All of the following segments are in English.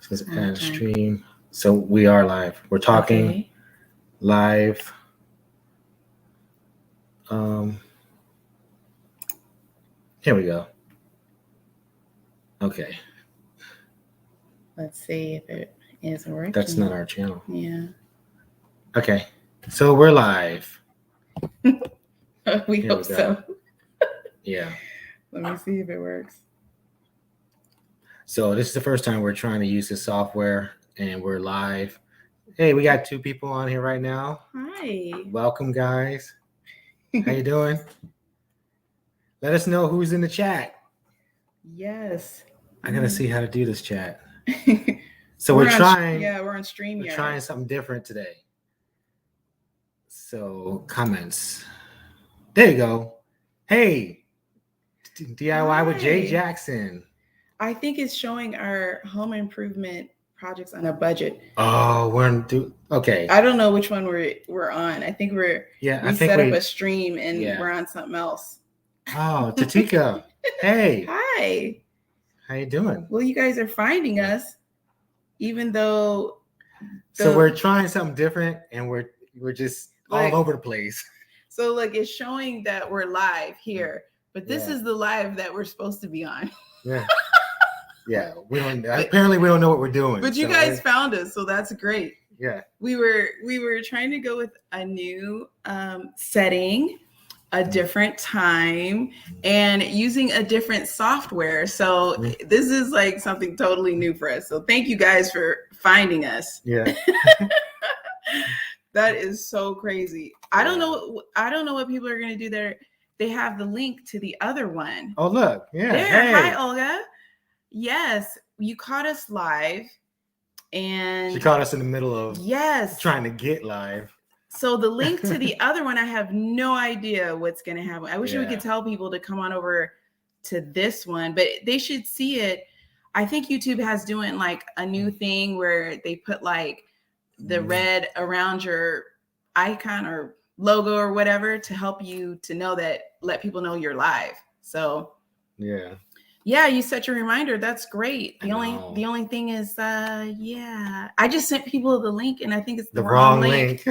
Says add stream. So we are live. We're talking live. Here we go. Okay. Let's see if it is working. That's not our channel. Yeah. Okay. So we're live. We hope so. Yeah. Let me see if it works. So this is the first time we're trying to use this software and we're live. Hey, we got 2 people on here right now. Hi. Welcome, guys. How you doing? Let us know who's in the chat. Yes. I gotta see how to do this chat. So we're trying. Yeah, we're on stream. We're trying something different today. So comments. There you go. Hey, DIY with Jay Jackson. I think it's showing our home improvement projects on a budget. Oh, okay. I don't know which one we're on. I think we set up a stream and we're on something else. Oh, Tatika. Hey. Hi. How you doing? Well, you guys are finding us, even though. So we're trying something different, and we're just all over the place. So it's showing that we're live here, but this is the live that we're supposed to be on. Yeah. Yeah, apparently we don't know what we're doing. But you guys found us, so that's great. Yeah. We were trying to go with a new setting, a different time, and using a different software. So this is something totally new for us. So thank you guys for finding us. Yeah. That is so crazy. I don't know what people are going to do there. They have the link to the other one. Oh, look. Yeah. There. Hey. Hi, Olga. Yes, you caught us live, and she caught us in the middle of trying to get live. So the link to the other one, I have no idea what's going to happen. I wish we could tell people to come on over to this one, but they should see it. I think YouTube has doing a new thing where they put the red around your icon or logo or whatever to help you to let people know you're live. So yeah, you set your reminder. That's great. The only thing is, I just sent people the link, and I think it's the wrong link.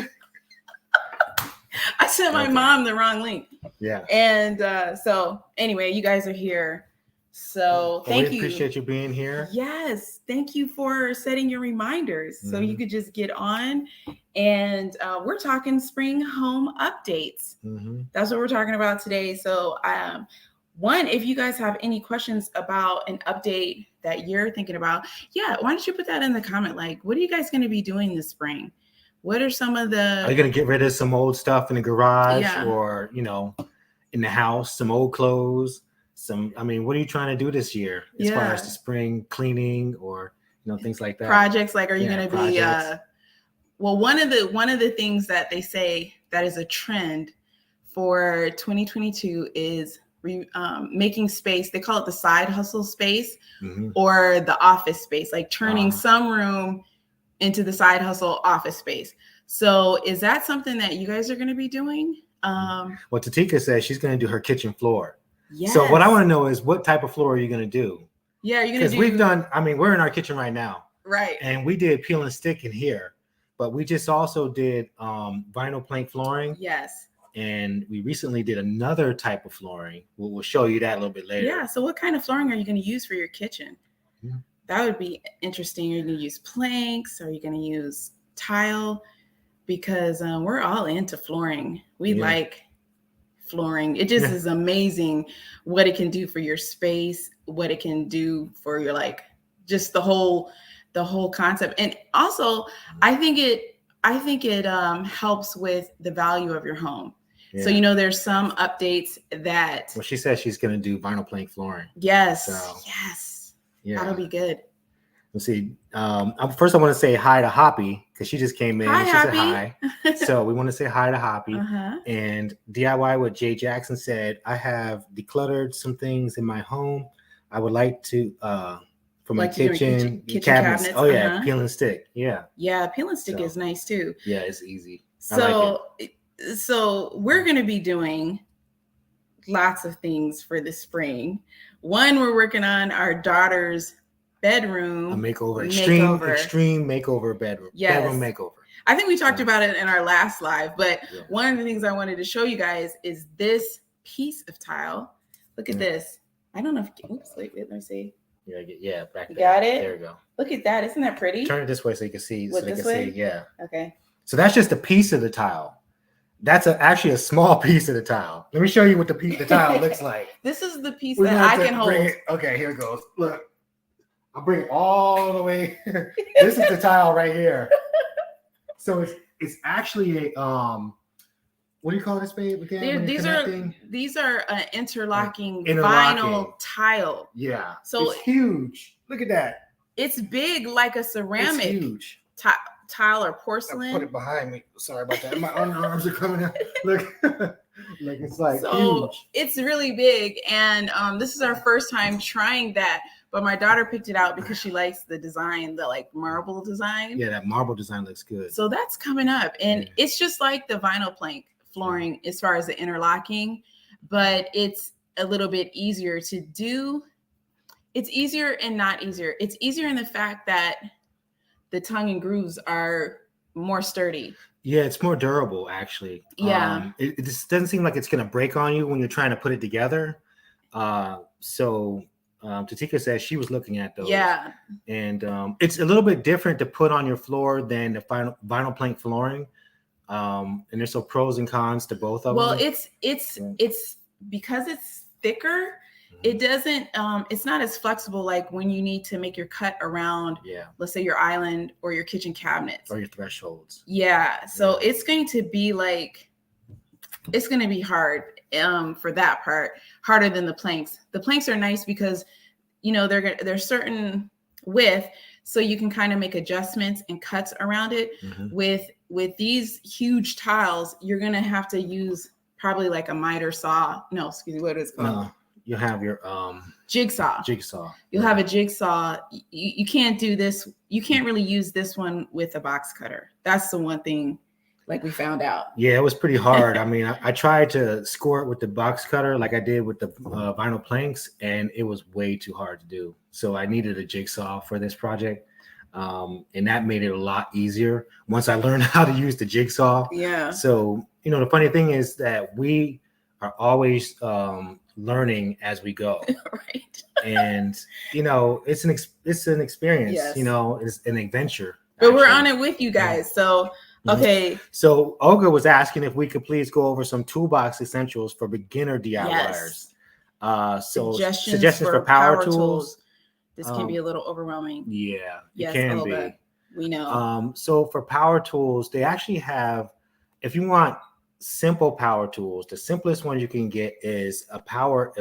I sent my mom the wrong link. Yeah. And so anyway, you guys are here. So thank you. We appreciate you being here. Yes. Thank you for setting your reminders. So you could just get on. And we're talking spring home updates. That's what we're talking about today. So one, if you guys have any questions about an update that you're thinking about, why don't you put that in the comment? What are you guys going to be doing this spring? What are some of the... Are you going to get rid of some old stuff in the garage or, in the house, some old clothes? What are you trying to do this year as far as the spring cleaning or, things like that? Projects, are you going to be... Well, one of the things that they say that is a trend for 2022 is making space. They call it the side hustle space or the office space, turning some room into the side hustle office space. So is that something that you guys are going to be doing? Well, Tatika says she's going to do her kitchen floor. Yes. So what I want to know is what type of floor are you going to do? Yeah, you're going to do... Because we've done, we're in our kitchen right now. Right. And we did peel and stick in here, but we just also did vinyl plank flooring. Yes. And we recently did another type of flooring. We'll show you that a little bit later. Yeah. So what kind of flooring are you going to use for your kitchen? Yeah. That would be interesting. Are you going to use planks? Are you going to use tile? Because we're all into flooring. We like flooring. It just is amazing what it can do for your space, what it can do for your just the whole concept. And also, I think it helps with the value of your home. Yeah. So, there's some updates that... Well, she says she's going to do vinyl plank flooring. Yes. So, yes. Yeah. That'll be good. Let's see. First, I want to say hi to Hoppy because she just came in. Hi, she Hoppy. Said hi. So we want to say hi to Hoppy. And DIY with Jay Jackson said, I have decluttered some things in my home. I would like to... for my kitchen cabinets. Oh yeah, peel and stick. Yeah. Yeah, peel and stick is nice too. Yeah, it's easy. So we're going to be doing lots of things for the spring. One, we're working on our daughter's bedroom a makeover. Extreme makeover bedroom. Yes. Bedroom makeover. I think we talked about it in our last live, but one of the things I wanted to show you guys is this piece of tile. Look at this. I don't know if, oops, wait, let me see. Yeah, back there. Got it? There we go. Look at that. Isn't that pretty? Turn it this way so you can see. What, this way? See, yeah. Okay. So that's just a piece of the tile. That's actually a small piece of the tile. Let me show you what the tile looks like. This is the piece that I can hold. Okay, here it goes. Look, I'll bring it all the way. This is the tile right here. So it's actually a what do you call this, babe? Again, these are interlocking vinyl tile. Yeah. So it's huge. Look at that. It's big like a ceramic. It's huge. Tile or porcelain. I put it behind me. Sorry about that. My underarms are coming out. Look, like it's like huge. It's really big, and this is our first time trying that. But my daughter picked it out because she likes the design, the like marble design. Yeah, that marble design looks good. So that's coming up, and it's just like the vinyl plank flooring as far as the interlocking, but it's a little bit easier to do. It's easier and not easier. It's easier in the fact that the tongue and grooves are more sturdy. Yeah, it's more durable, actually. Yeah. It just doesn't seem like it's going to break on you when you're trying to put it together. So Tatika says she was looking at those. Yeah. And it's a little bit different to put on your floor than the vinyl plank flooring. And there's some pros and cons to both of them. Well, it's because it's thicker. It doesn't, it's not as flexible like when you need to make your cut around, let's say your island or your kitchen cabinets. Or your thresholds. Yeah. So it's going to be like, it's going to be hard for that part, harder than the planks. The planks are nice because, you know, they're certain width, so you can kind of make adjustments and cuts around it. With these huge tiles, you're going to have to use probably like a miter saw. No, excuse me, what is it called? You'll have your jigsaw. You'll have a jigsaw. You can't do this. You can't really use this one with a box cutter. That's the one thing, like we found out. Yeah, it was pretty hard. I mean, I tried to score it with the box cutter like I did with the vinyl planks, and it was way too hard to do. So I needed a jigsaw for this project. And that made it a lot easier once I learned how to use the jigsaw. Yeah. So, you know, the funny thing is that we are always learning as we go. Right. And, you know, it's an experience, you know, it's an adventure. But we're on it with you guys. So, okay. So Olga was asking if we could please go over some toolbox essentials for beginner DIYers. So suggestions for power tools. This can be a little overwhelming. Yeah, yes, it can be. We know. So for power tools, they actually have, if you want simple power tools, the simplest one you can get is a power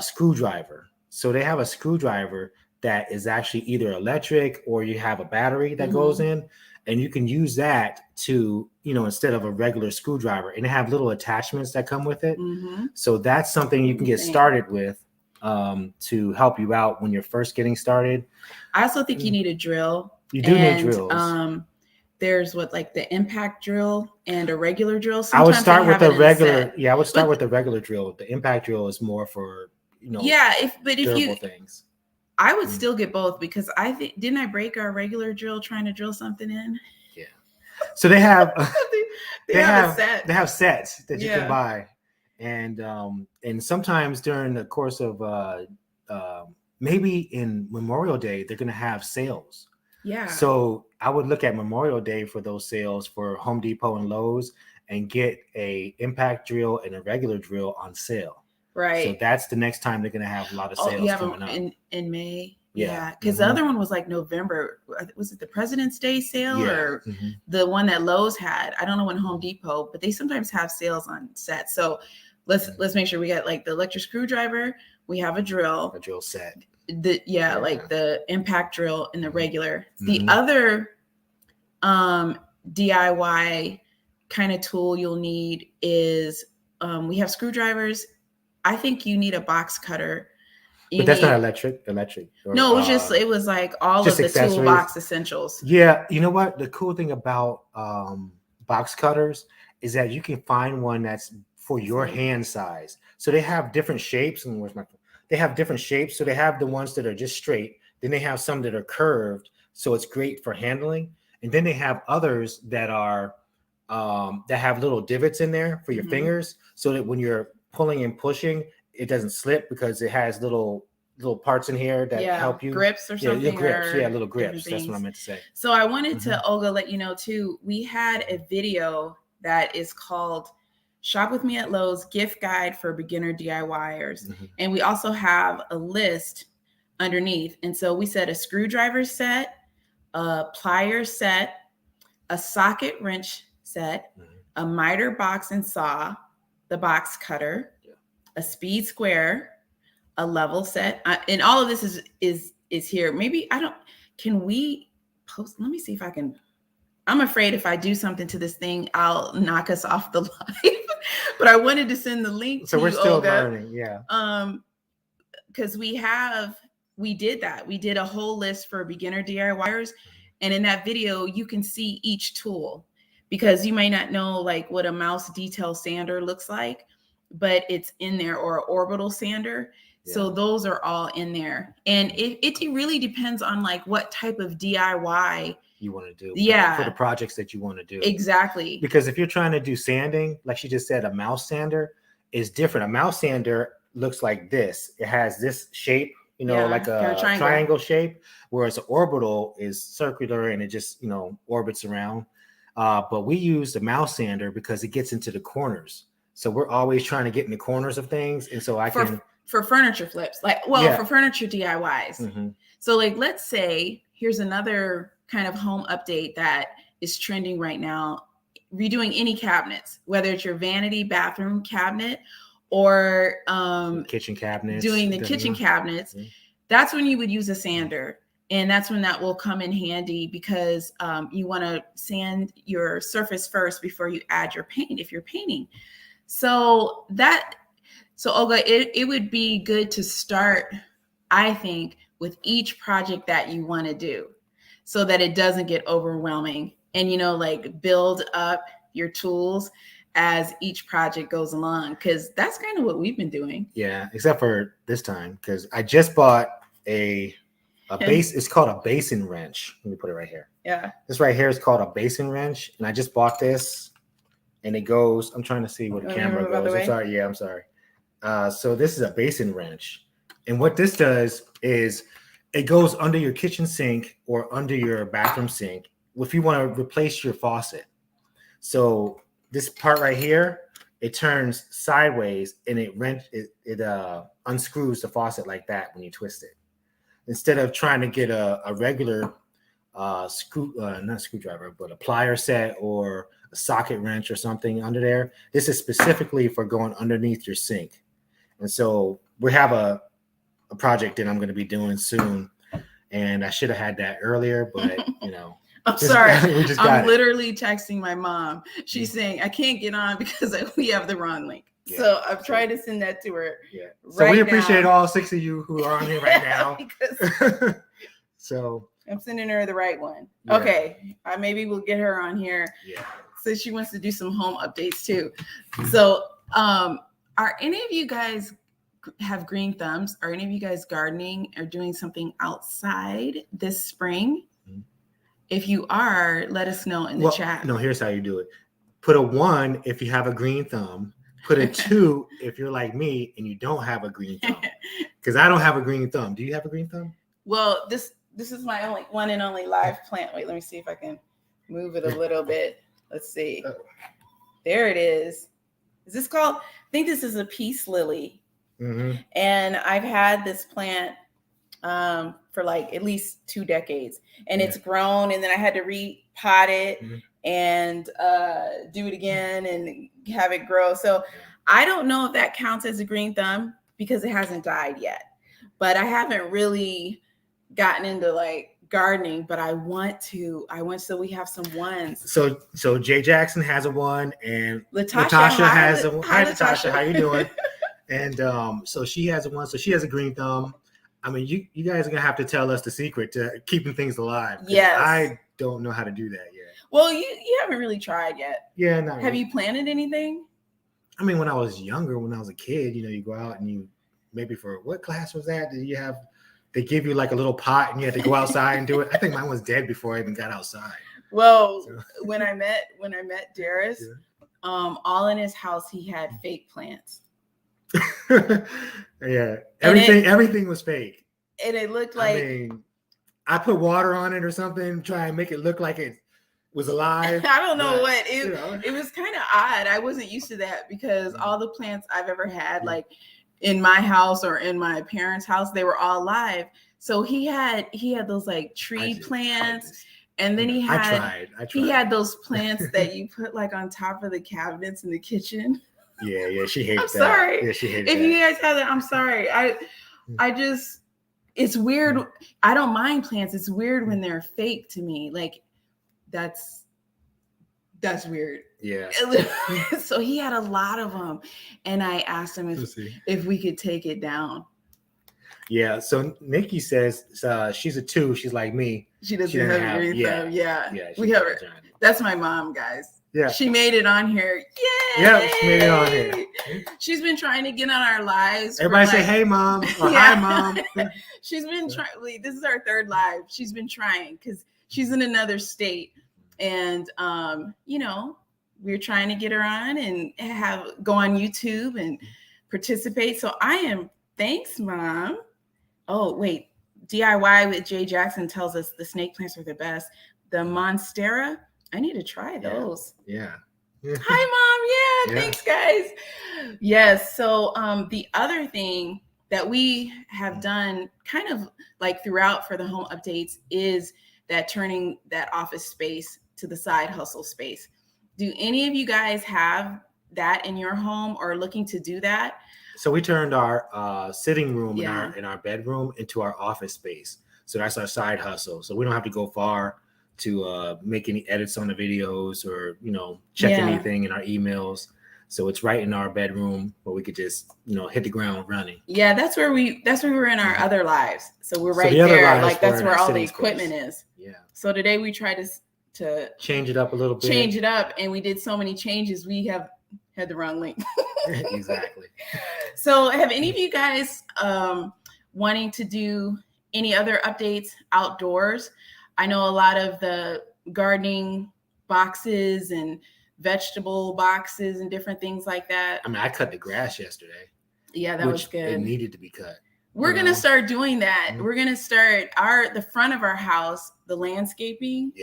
screwdriver. So they have a screwdriver that is actually either electric or you have a battery that goes in, and you can use that to, you know, instead of a regular screwdriver, and they have little attachments that come with it. So that's something you can get started with to help you out when you're first getting started. I also think you need a drill. You do need drills. There's like the impact drill and a regular drill. Sometimes I would start with the regular. Yeah, I would start with the regular drill. The impact drill is more for, you know, durable things. I would still get both because I think, didn't I break our regular drill trying to drill something in? Yeah. So they have they have sets that you can buy. And sometimes during the course of maybe in Memorial Day, they're going to have sales. Yeah. So I would look at Memorial Day for those sales for Home Depot and Lowe's and get a impact drill and a regular drill on sale. Right. So that's the next time they're going to have a lot of sales coming up. In May. Yeah. Because the other one was like November. Was it the President's Day sale or the one that Lowe's had? I don't know when Home Depot, but they sometimes have sales on sets. So let's make sure we got like the electric screwdriver. We have a drill set. Like the impact drill and the regular. The other DIY kind of tool you'll need is we have screwdrivers. I think you need a box cutter. But that's not electric. No, it was like all of the toolbox essentials. Yeah, you know what? The cool thing about box cutters is that you can find one that's for your hand size. So they have different shapes. And where's my phone? they have different shapes. So they have the ones that are just straight. Then they have some that are curved. So it's great for handling. And then they have others that are that have little divots in there for your fingers, so that when you're pulling and pushing, it doesn't slip because it has little parts in here that help you. Grips or something. Yeah, grips. Yeah, little grips. That's what I meant to say. So I wanted to, Olga, let you know too, we had a video that is called Shop With Me at Lowe's Gift Guide for Beginner DIYers. And we also have a list underneath. And so we said a screwdriver set, a pliers set, a socket wrench set, a miter box and saw, the box cutter, a speed square, a level set, and all of this is here. Maybe can we post? Let me see if I can. I'm afraid if I do something to this thing, I'll knock us off the live. But I wanted to send the link. So we're still learning, yeah. Because we did that. We did a whole list for beginner DIYers, and in that video, you can see each tool, because you may not know like what a mouse detail sander looks like, but it's in there, or an orbital sander. So those are all in there. And it really depends on like what type of DIY you want to do. Yeah. For the projects that you want to do. Exactly. Because if you're trying to do sanding, like she just said, a mouse sander is different. A mouse sander looks like this. It has this shape, like a triangle shape, whereas an orbital is circular and it just, orbits around. But we use the mouse sander because it gets into the corners. So we're always trying to get in the corners of things. And so for furniture flips, for furniture DIYs. So like, let's say, here's another kind of home update that is trending right now, redoing any cabinets, whether it's your vanity bathroom cabinet or kitchen cabinets, doing the kitchen cabinets. That's when you would use a sander. And that's when that will come in handy, because you want to sand your surface first before you add your paint if you're painting. So Olga, it would be good to start, I think, with each project that you want to do, so that it doesn't get overwhelming, and like build up your tools as each project goes along, because that's kind of what we've been doing. Yeah, except for this time, because I just bought a base. It's called a Basin Wrench. Let me put it right here. Yeah, this right here is called a Basin Wrench, and I just bought this, and it goes. I'm trying to see where the camera goes. I'm sorry. Yeah, I'm sorry. So this is a Basin Wrench, and what this does is it goes under your kitchen sink or under your bathroom sink if you want to replace your faucet. So this part right here, it turns sideways and it unscrews the faucet like that when you twist it. Instead of trying to get a regular not screwdriver, but a plier set or a socket wrench or something under there, this is specifically for going underneath your sink. And so we have a project that I'm going to be doing soon, and I should have had that earlier, but I'm sorry. I'm literally texting my mom. She's saying I can't get on because we have the wrong link. Yeah. So I've tried to send that to her. Yeah. So we appreciate all 6 of you who are on here right now. So I'm sending her the right one. Yeah. Okay. Maybe we'll get her on here. Yeah. So she wants to do some home updates too. So are any of you guys have green thumbs? Are any of you guys gardening or doing something outside this spring? If you are, let us know in the chat. No, here's how you do it. Put a 1 if you have a green thumb. Put a 2 if you're like me and you don't have a green thumb. Because I don't have a green thumb. Do you have a green thumb? Well, this is my only one and only live plant. Wait, let me see if I can move it a little bit. Let's see. There it is. Is this called? I think this is a peace lily. And I've had this plant for like at least 2 decades, and it's grown, and then I had to repot it and do it again and have it grow. So I don't know if that counts as a green thumb because it hasn't died yet, but I haven't really gotten into like gardening, but I want to, so we have some ones. So Jay Jackson has a 1 and Latasha has a 1. Hi Latasha, how you doing? And so she has a 1, so she has a green thumb. I mean, you guys are gonna have to tell us the secret to keeping things alive. Yes. I don't know how to do that yet. Well, you haven't really tried yet. Yeah, have you planted anything? I mean, when I was younger, when I was a kid, you go out and you maybe for what class was that? Did you have? They give you like a little pot and you had to go outside and do it. I think mine was dead before I even got outside. Well, so. when I met Daires, all in his house he had fake plants. Yeah, everything was fake, and it looked like. I mean, I put water on it or something, try and make it look like it was alive. I don't know what it was kind of odd. I wasn't used to that because all the plants I've ever had, like in my house or in my parents' house, they were all alive. So he had those like tree plants, and then he had he had those plants that you put like on top of the cabinets in the kitchen. Yeah, she hates that. I'm sorry. Yeah, she hates if you guys have that, I'm sorry. I just, it's weird. I don't mind plants. It's weird when they're fake to me. Like that's weird. Yeah. So he had a lot of them, and I asked him if we could take it down. Yeah. So Nikki says she's a 2. She's like me. She doesn't have a green thumb. Yeah. We have her. That's my mom, guys. Yeah. She made it on here. Yay! Yeah, she made it on here. She's been trying to get on our lives. Everybody say, hey, Mom. Or hi, Mom. She's been trying. This is our 3rd live. She's been trying because she's in another state. And, we're trying to get her on and go on YouTube and participate. So thanks, Mom. Oh, wait. DIY with Jay Jackson tells us the snake plants are the best. The Monstera, I need to try those. Yeah. Hi, Mom. Yeah, thanks, guys. Yes. So the other thing that we have done kind of like throughout for the home updates is that turning that office space to the side hustle space. Do any of you guys have that in your home or looking to do that? So we turned our sitting room in our bedroom into our office space. So that's our side hustle. So we don't have to go far to make any edits on the videos or, check anything in our emails. So it's right in our bedroom where we could just, hit the ground running. Yeah, that's where we were in our other lives. So we're right there. Like that's where all the equipment is. Yeah. So today we tried to change it up a little bit. And we did so many changes. We have had the wrong link. Exactly. So have any of you guys wanting to do any other updates outdoors? I know a lot of the gardening boxes and vegetable boxes and different things like that. I mean, I cut the grass yesterday. Yeah, that was good. It needed to be cut. We're going to start doing that. Mm-hmm. We're going to start the front of our house, the landscaping.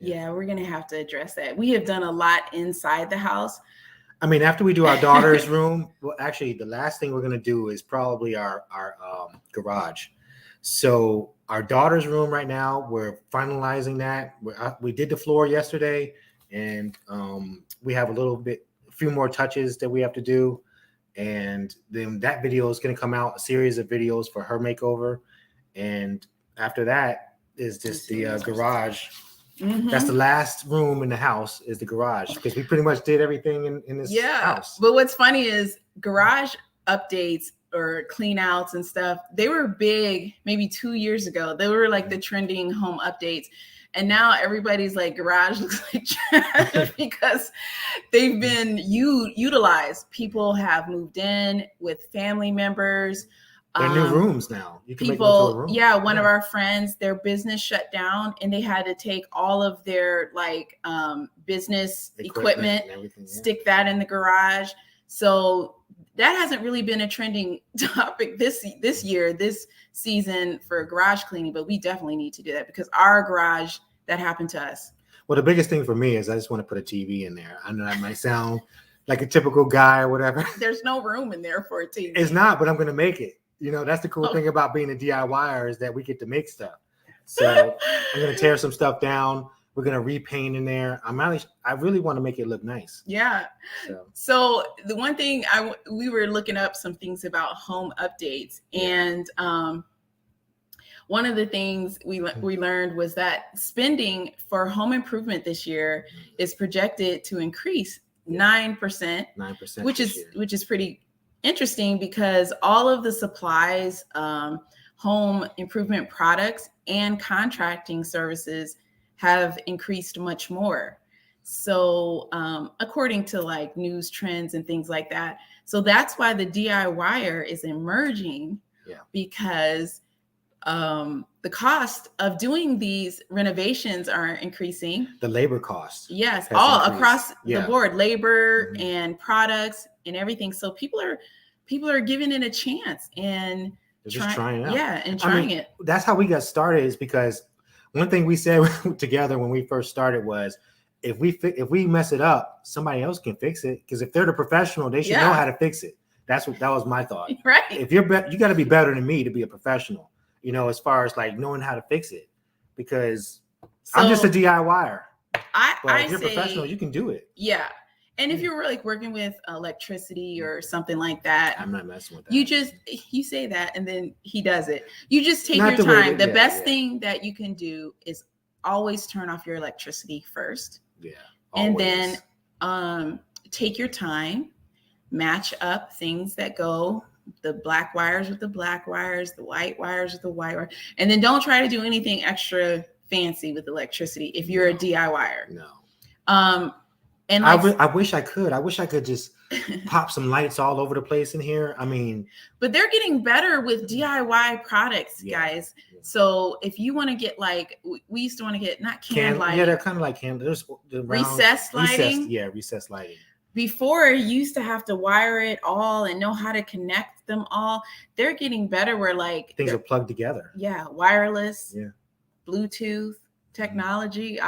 Yeah, we're going to have to address that. We have done a lot inside the house. I mean, after we do our daughter's room, well, actually, the last thing we're going to do is probably our garage. So our daughter's room right now, we're finalizing that. We did the floor yesterday, and we have a few more touches that we have to do. And then that video is going to come out, a series of videos for her makeover. And after that is just the garage. Mm-hmm. That's the last room in the house is the garage because we pretty much did everything in this house. But what's funny is garage updates or clean outs and stuff, they were big maybe 2 years ago. They were like the trending home updates. And now everybody's like garage looks like trash because they've been utilized. People have moved in with family members. They're new rooms now. You can people, make them into a room. Yeah, one of our friends, their business shut down and they had to take all of their business equipment stick that in the garage. So that hasn't really been a trending topic this season for garage cleaning, but we definitely need to do that because our garage, that happened to us. Well, the biggest thing for me is I just want to put a TV in there. I know that might sound like a typical guy or whatever. There's no room in there for a TV. It's not, but I'm going to make it. That's the cool thing about being a DIYer is that we get to make stuff. So I'm going to tear some stuff down. We're going to repaint in there. I really want to make it look nice. Yeah. So the one thing we were looking up some things about home updates, and one of the things we learned was that spending for home improvement this year is projected to increase 9%, which is pretty interesting because all of the supplies, home improvement products, and contracting services have increased much more. So according to like news trends and things like that. So that's why the DIYer is emerging, because the cost of doing these renovations are increasing. The labor cost. Yes, all across the board, labor and products and everything. So people are giving it a chance and just trying it out. Yeah, and trying it. That's how we got started, is because one thing we said together when we first started was, if we mess it up, somebody else can fix it. Because if they're the professional, they should know how to fix it. That was my thought. Right. If you got to be better than me to be a professional, as far as like knowing how to fix it, because I'm just a DIYer. If you're professional, you can do it. Yeah. And if you're like working with electricity or something like that, I'm not messing with that. You say that and then he does it. You just take your time. The best thing that you can do is always turn off your electricity first. Yeah. Always. And then take your time, match up things that go, the black wires with the black wires, the white wires with the white wire. And then don't try to do anything extra fancy with electricity if you're a DIYer. No. And I wish I could. I wish I could just pop some lights all over the place in here. But they're getting better with DIY products, guys. Yeah. So if you want to get like, we used to want to get not candle lighting. Yeah, they're kind of like candles. Recessed lighting. Recessed lighting. Before, you used to have to wire it all and know how to connect them all. They're getting better where like things are plugged together. Yeah, wireless. Yeah. Bluetooth technology.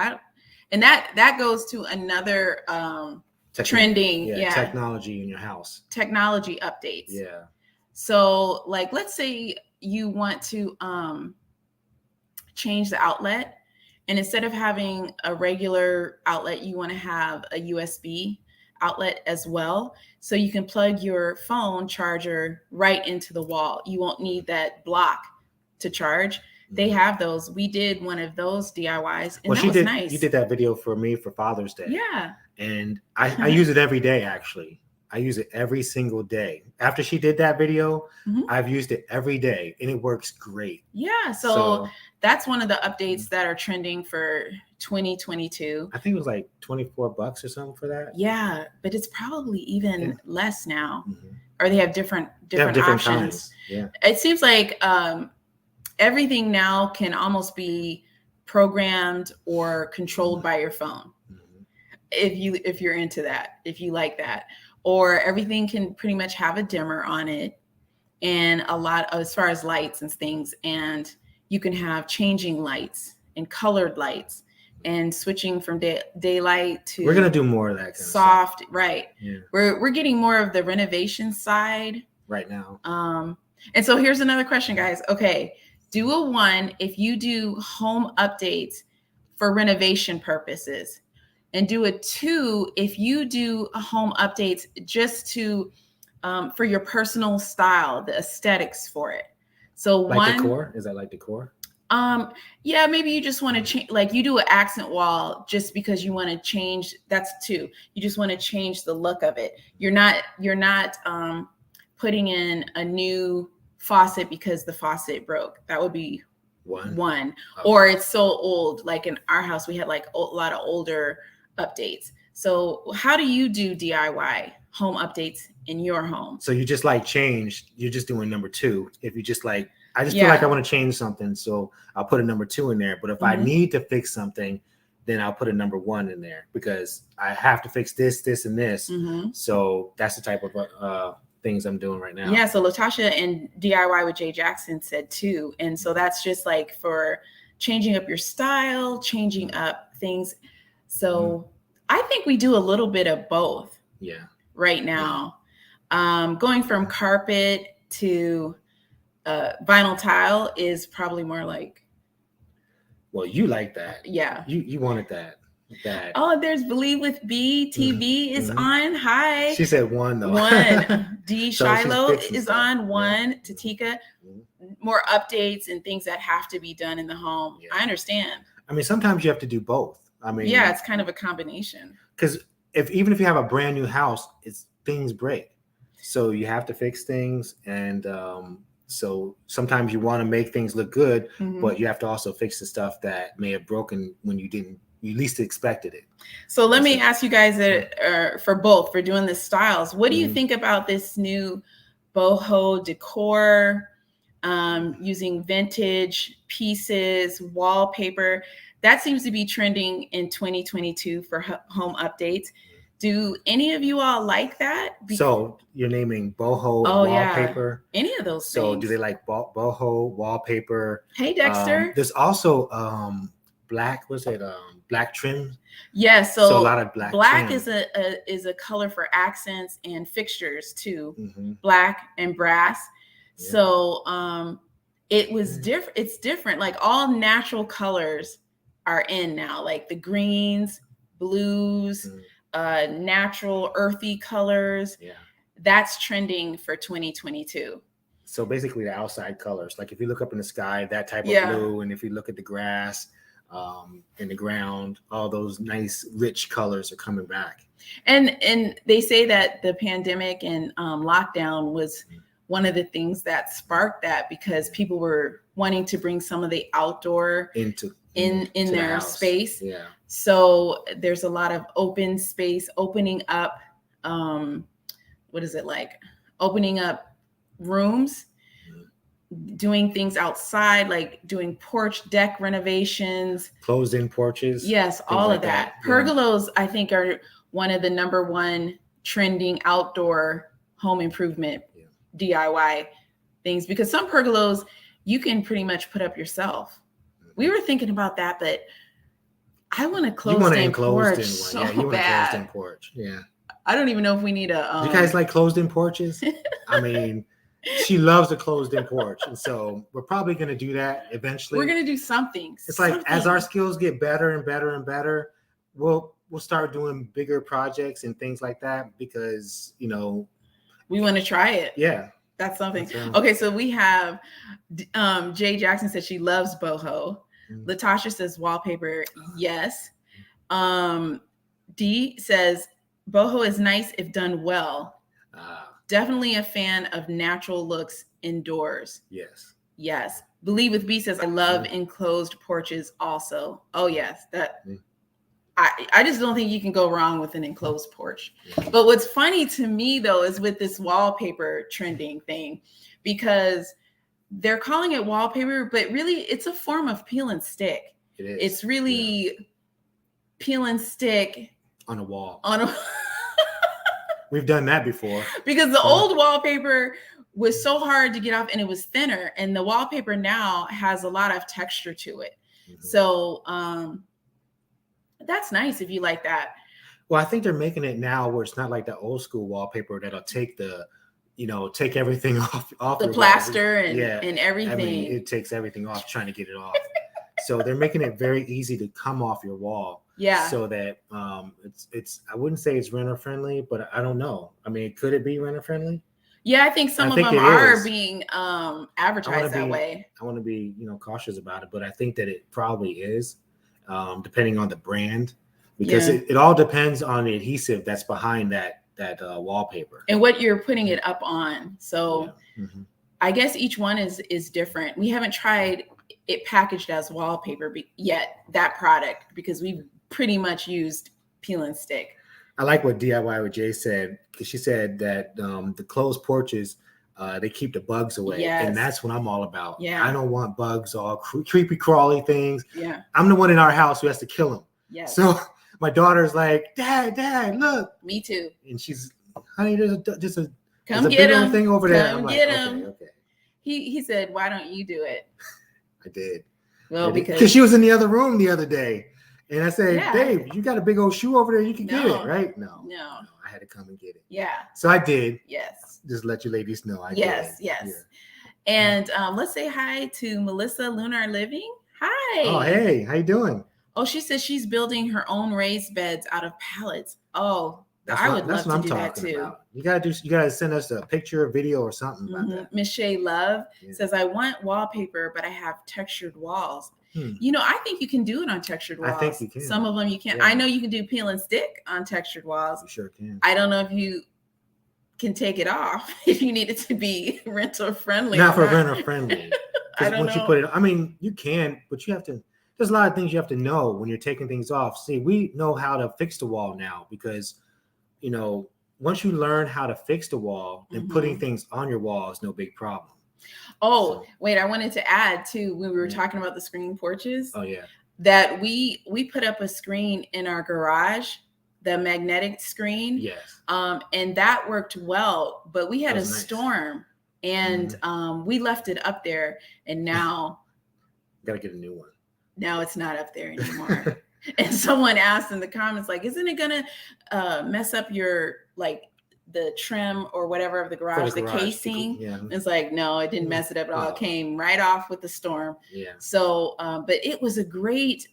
And that goes to another trending technology in your house. Technology updates. Yeah. So like, let's say you want to change the outlet, and instead of having a regular outlet, you want to have a USB outlet as well. So you can plug your phone charger right into the wall. You won't need that block to charge. They have those. We did one of those DIYs, and that was nice. You did that video for me for Father's Day. Yeah. And I use it every day, actually. I use it every single day. After she did that video, I've used it every day, and it works great. Yeah. So that's one of the updates that are trending for 2022. I think it was like $24 or something for that. Yeah, but it's probably even less now. Or they have different options. Kinds. Yeah. It seems like everything now can almost be programmed or controlled by your phone. If you're into that, if you like that, or everything can pretty much have a dimmer on it, and a lot as far as lights and things, and you can have changing lights and colored lights and switching from daylight to. We're gonna do more of that kind of soft stuff. Right. Yeah. We're getting more of the renovation side right now. And so here's another question, guys. Okay. Do a 1 if you do home updates for renovation purposes, and do a 2 if you do home updates just to for your personal style, the aesthetics for it. So like decor? Is that like decor? Yeah, maybe you just want to change, like you do an accent wall just because you want to change. That's 2. You just want to change the look of it. You're not putting in a new faucet because the faucet broke. That would be 1. Oh. Or it's so old. Like in our house, we had like a lot of older updates. So how do you do DIY home updates in your home? So you just like change. You're just doing number 2. If you just like, I just feel like I want to change something, so I'll put a number 2 in there. But if I need to fix something, then I'll put a number 1 in there because I have to fix this, this, and this. So that's the type of things I'm doing right now. Yeah. So Latasha and DIY with Jay Jackson said 2. And so that's just like for changing up your style, changing up things. So I think we do a little bit of both. Yeah. Right now. Going from carpet to vinyl tile is probably more like. Well, you like that. Yeah. You wanted that. Oh, there's Believe with B TV is on. Hi. She said 1 though. 1. D Shiloh is on 1. Tatika. More updates and things that have to be done in the home. Yeah. I understand. I mean, sometimes you have to do both. I mean, yeah, it's kind of a combination. Because even if you have a brand new house, things break. So you have to fix things, and so sometimes you want to make things look good, but you have to also fix the stuff that may have broken when you didn't, least expected it. So let me ask you guys for both, for doing the styles, what do you think about this new boho decor, using vintage pieces, wallpaper? That seems to be trending in 2022 for home updates. Do any of you all like that? So you're naming boho wallpaper? Yeah. Any of those so things. Do they like boho wallpaper? Hey, Dexter. There's also black, what's it? Black trim. Yes, so a lot of black trim. is a color for accents and fixtures too. Black and brass. Yeah. So it was different. It's different. Like all natural colors are in now, like the greens, blues, natural earthy colors. Yeah, that's trending for 2022. So basically the outside colors, like if you look up in the sky, that type of blue, and if you look at the grass, in the ground, all those nice rich colors are coming back. And they say that the pandemic and lockdown was one of the things that sparked that, because people were wanting to bring some of the outdoor into their space. Yeah. So there's a lot of open space, opening up, opening up rooms, doing things outside, like doing porch deck renovations, closed-in porches. Yes, all of that. Pergolas, I think, are one of the #1 trending outdoor home improvement DIY things, because some pergolas you can pretty much put up yourself. We were thinking about that, but I want a closed-in porch so bad. You want a closed-in porch. Yeah. I don't even know if we need a. Do you guys like closed-in porches? I mean, she loves a closed-in porch, and so we're probably going to do that eventually. We're going to do something. It's like as our skills get better and better and better, we'll start doing bigger projects and things like that, because we want to try it. Yeah. That's something. Okay, so we have Jay Jackson says she loves boho. Latasha says wallpaper, yes. D says boho is nice if done well. Definitely a fan of natural looks indoors. Yes. Yes. Believe with B says I love enclosed porches also. Oh yes, that. I just don't think you can go wrong with an enclosed porch. But what's funny to me, though, is with this wallpaper trending thing, because they're calling it wallpaper, but really it's a form of peel and stick. It is. It's really peel and stick on a wall. On a We've done that before. Because the old wallpaper was so hard to get off, and it was thinner, and the wallpaper now has a lot of texture to it. So that's nice if you like that. Well, I think they're making it now where it's not like the old school wallpaper that'll take take everything off the plaster and everything. I mean, it takes everything off trying to get it off. So they're making it very easy to come off your wall. Yeah. So that it's I wouldn't say it's renter friendly, but I don't know. I mean, could it be renter friendly? Yeah, I think some of them are being advertised that way. I want to be cautious about it, but I think that it probably is. Depending on the brand, because it all depends on the adhesive that's behind that wallpaper and what you're putting it up on. So I guess each one is different. We haven't tried it packaged as wallpaper yet, that product, because we've pretty much used peel and stick. I like what DIY with Jay said, because she said that the closed porches, they keep the bugs away. And that's what I'm all about. I don't want bugs, all creepy crawly things. I'm the one in our house who has to kill them. So my daughter's like, Dad, look. Me too. And she's, honey, there's a come get him thing over there. Come get him. Okay. He said, why don't you do it? I did. Well, because she was in the other room the other day. And I said, Babe, you got a big old shoe over there. You can get it, right? No. I had to come and get it. Yeah. So I did. Yes. Just let you ladies know. Yes. Yeah. And let's say hi to Melissa Lunar Living. Hi. Oh, hey. How you doing? Oh, she says she's building her own raised beds out of pallets. Oh, I would love to do that too. About. You gotta send us a picture, a video, or something about that. Miss Shay Love says, I want wallpaper, but I have textured walls. I think you can do it on textured walls. I think you can. Some of them you can. I know you can do peel and stick on textured walls. You sure can. I don't know if you can take it off if you need it to be renter friendly. Not for renter friendly. I don't know. You put it, I mean, you can, but you have to. there's a lot of things you have to know when you're taking things off. See, we know how to fix the wall now because, you know, once you learn how to fix the wall, then putting things on your wall is no big problem. Oh, wait, I wanted to add too, when we were talking about the screen porches. Oh yeah. That we put up a screen in our garage, the magnetic screen. Yes. And that worked well, but we had a storm and we left it up there, and now gotta get a new one. Now it's not up there anymore. And someone asked in the comments, like, isn't it gonna mess up your, like, the trim or whatever of the garage, the casing? It's like, no, it didn't mess it up at all. It came right off with the storm. Yeah. So, but it was a great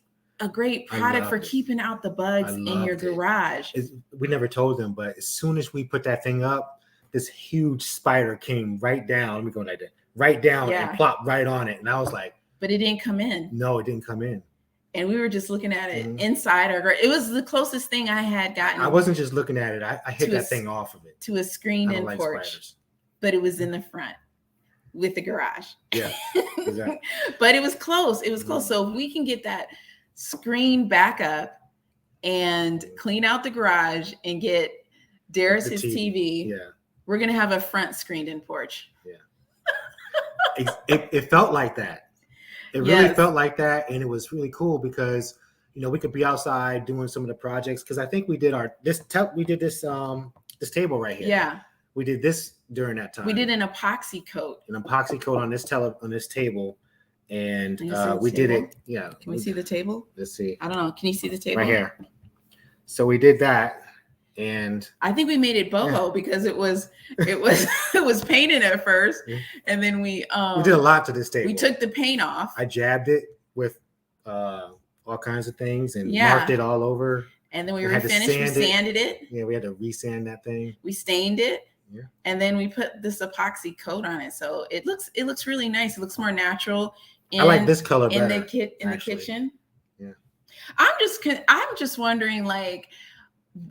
product for keeping out the bugs in your garage. We never told them, but as soon as we put that thing up, this huge spider came right down. Let me go like that. Right down and plopped right on it. And I was like, but it didn't come in. No, it didn't come in. And we were just looking at it inside our garage. It was the closest thing I had gotten. I wasn't just looking at it. I hit that thing off of it. To a screened-in porch. Spiders. But it was in the front with the garage. Yeah, exactly. But it was close. It was close. So if we can get that screen back up and clean out the garage and get Daires his TV, we're going to have a front screened-in porch. Yeah. It felt like that. It really felt like that, and it was really cool because, you know, we could be outside doing some of the projects. Because I think we did this table right here. Yeah, we did this during that time. We did an epoxy coat. On this table, and we did it. Yeah. Can we see the table? Let's see. I don't know. Can you see the table? Right here. So we did that. And I think we made it boho because it was painted at first, and then we did a lot to this table. We took the paint off. I jabbed it with all kinds of things and marked it all over. And then we were finished. We sanded it. Yeah, we had to resand that thing. We stained it. Yeah. And then we put this epoxy coat on it, so it looks really nice. It looks more natural. I like this color better, in the kitchen. Yeah. I'm just wondering, like,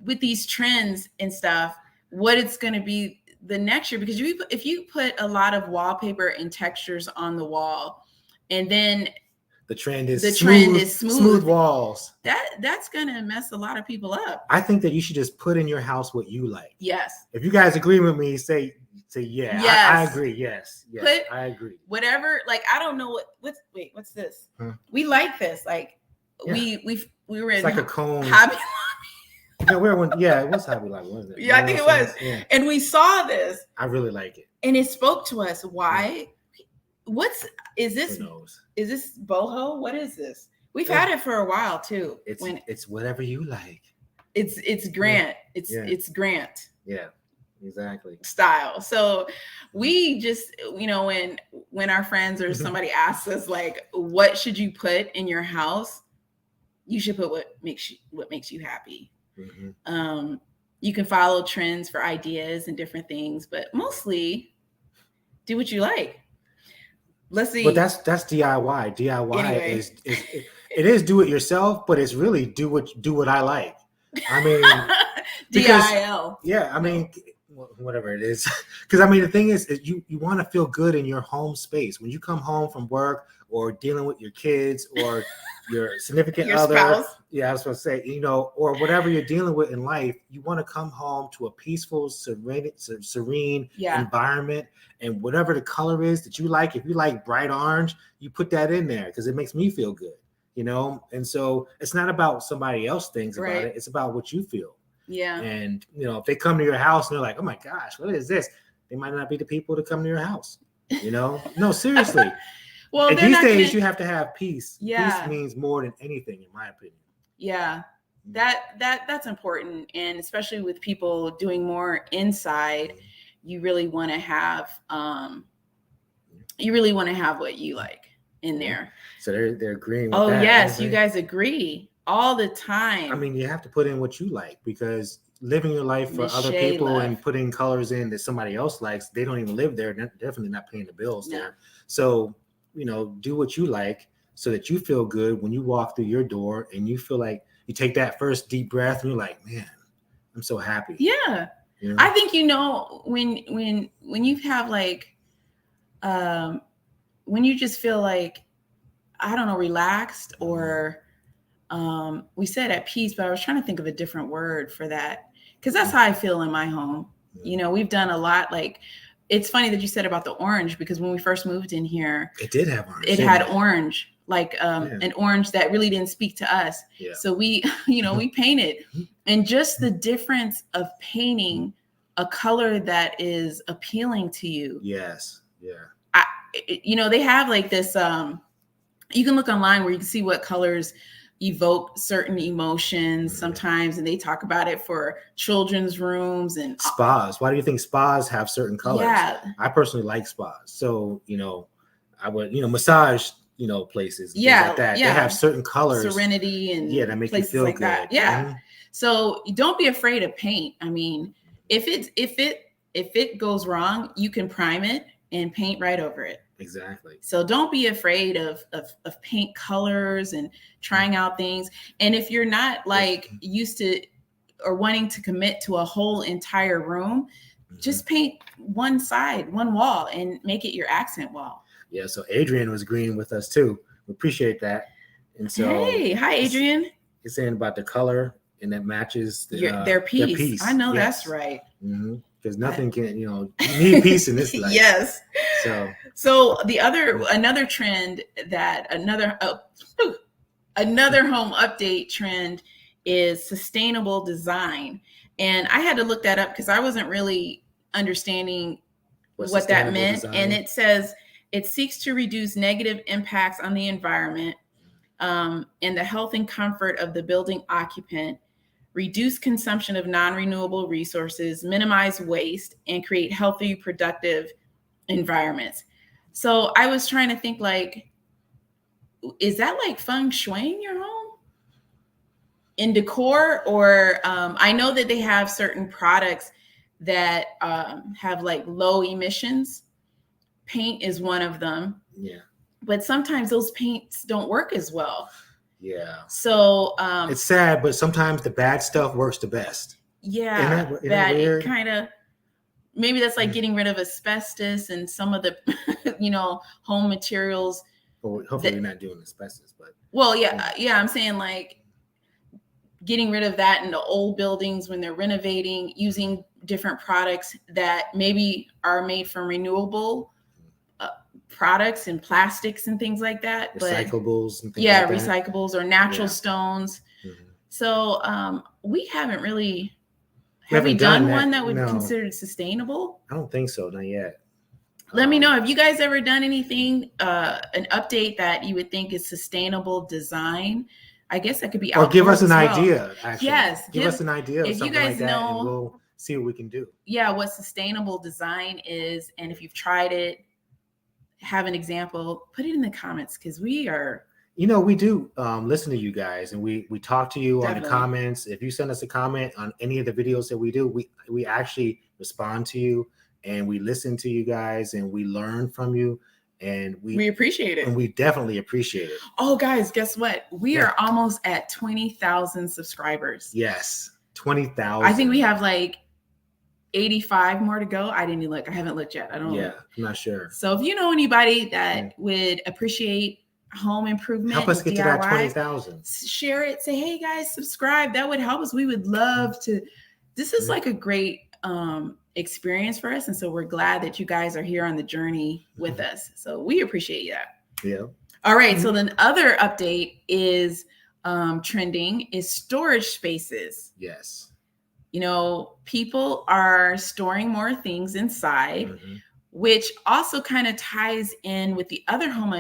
with these trends and stuff, what it's going to be the next year, because if you put a lot of wallpaper and textures on the wall, and then the trend is smooth walls, that's going to mess a lot of people up. I think that you should just put in your house what you like. Yes. If you guys agree with me, say yeah. Yes. I agree. Yes. I agree. Whatever. Like, I don't know what's this? We like this. Like, we were in like a cone. Hobby. Yeah, it was Hobby Lobby, wasn't it? Yeah, I think it was. Yeah. And we saw this. I really like it. And it spoke to us. Why? Is this? Who knows? Is this boho? What is this? We've had it for a while too. It's whatever you like. It's Grant. It's Grant. Yeah, exactly. Style. So we just, you know, when our friends or somebody asks us, like, what should you put in your house? You should put what makes you happy. Mm-hmm. You can follow trends for ideas and different things, but mostly do what you like. Let's see. But that's DIY. DIY anyway. is do it yourself, but it's really do what I like. I mean, DIL. Yeah, I mean, whatever it is. Because I mean, the thing is you want to feel good in your home space when you come home from work or dealing with your kids or your significant other. Spouse. Yeah, I was going to say, you know, or whatever you're dealing with in life, you want to come home to a peaceful, serene environment, and whatever the color is that you like. If you like bright orange, you put that in there because it makes me feel good, you know. And so it's not about somebody else thinks about it; it's about what you feel. Yeah. And you know, if they come to your house and they're like, "Oh my gosh, what is this?" They might not be the people to come to your house. You know, no, seriously. Well, and these days you have to have peace. Yeah. Peace means more than anything, in my opinion. Yeah, that's important, and especially with people doing more inside, you really want to have what you like in there. So they're agreeing with that. Oh yes, you guys agree all the time. I mean, you have to put in what you like, because living your life for other people and putting colors in that somebody else likes, they don't even live there. They're definitely not paying the bills there. So, you know, do what you like so that you feel good when you walk through your door and you feel like you take that first deep breath and you're like, man, I'm so happy. Yeah. You know? I think, you know, when you have like, when you just feel like, I don't know, relaxed, or we said at peace, but I was trying to think of a different word for that, because that's how I feel in my home. You know, we've done a lot. Like, it's funny that you said about the orange, because when we first moved in here, it did have orange. It had orange, like an orange that really didn't speak to us. Yeah. So we, you know, we painted, and just the difference of painting a color that is appealing to you. Yes. Yeah. You know, they have like this, you can look online where you can see what colors evoke certain emotions sometimes, and they talk about it for children's rooms and spas. Why do you think spas have certain colors? Yeah. I personally like spas. So, you know, I would, you know, massage, you know, places and things like that. Yeah. They have certain colors. Serenity and that make you feel like good. That. Yeah. So don't be afraid of paint. I mean, if it goes wrong, you can prime it and paint right over it. Exactly. So don't be afraid of paint colors and trying out things. And if you're not like used to or wanting to commit to a whole entire room, just paint one side, one wall, and make it your accent wall. Yeah. So Adrian was agreeing with us too. We appreciate that. And so, hey, hi, Adrian. He's saying about the color, and that matches their piece. I know that's right. Because nothing can, you know, you need peace in this life. Yes. So another trend that another home update trend is sustainable design. And I had to look that up because I wasn't really understanding what that meant. Design. And it says it seeks to reduce negative impacts on the environment and the health and comfort of the building occupant, reduce consumption of non-renewable resources, minimize waste, and create healthy, productive environments. So I was trying to think, like, is that like feng shui in your home? In decor? Or I know that they have certain products that have like low emissions. Paint is one of them. Yeah. But sometimes those paints don't work as well. Yeah. So it's sad, but sometimes the bad stuff works the best. Yeah. Isn't that weird? It kind of, maybe that's like getting rid of asbestos and some of the, you know, home materials. Well, hopefully you're not doing asbestos, but. Well, yeah. I'm saying like getting rid of that in the old buildings when they're renovating, using different products that maybe are made from renewable products and plastics and things like that. Recyclables and things like that. Recyclables or natural stones. Mm-hmm. So we haven't really, have we done one that would be considered sustainable? I don't think so, not yet. Let me know. Have you guys ever done anything, an update that you would think is sustainable design? I guess that could be. Or give us an idea, actually. Yes. Give us an idea of something like that, and we'll see what we can do. Yeah, what sustainable design is, and if you've tried it, have an example, put it in the comments, because we are. You know, we do listen to you guys, and we talk to you on the comments. If you send us a comment on any of the videos that we do, we actually respond to you, and we listen to you guys, and we learn from you, and we appreciate it. And we definitely appreciate it. Oh, guys, guess what? We are almost at 20,000 subscribers. Yes, 20,000. I think we have like 85 more to go. I didn't look. I haven't looked yet. I don't know. Yeah, I'm not sure. So if you know anybody that would appreciate home improvement, help us get to that 20,000. Share it. Say, hey guys, subscribe. That would help us. We would love to. This is like a great experience for us, and so we're glad that you guys are here on the journey with us. So we appreciate that. Yeah. All right. So then, other update is trending is storage spaces. Yes. You know, people are storing more things inside, which also kind of ties in with the other home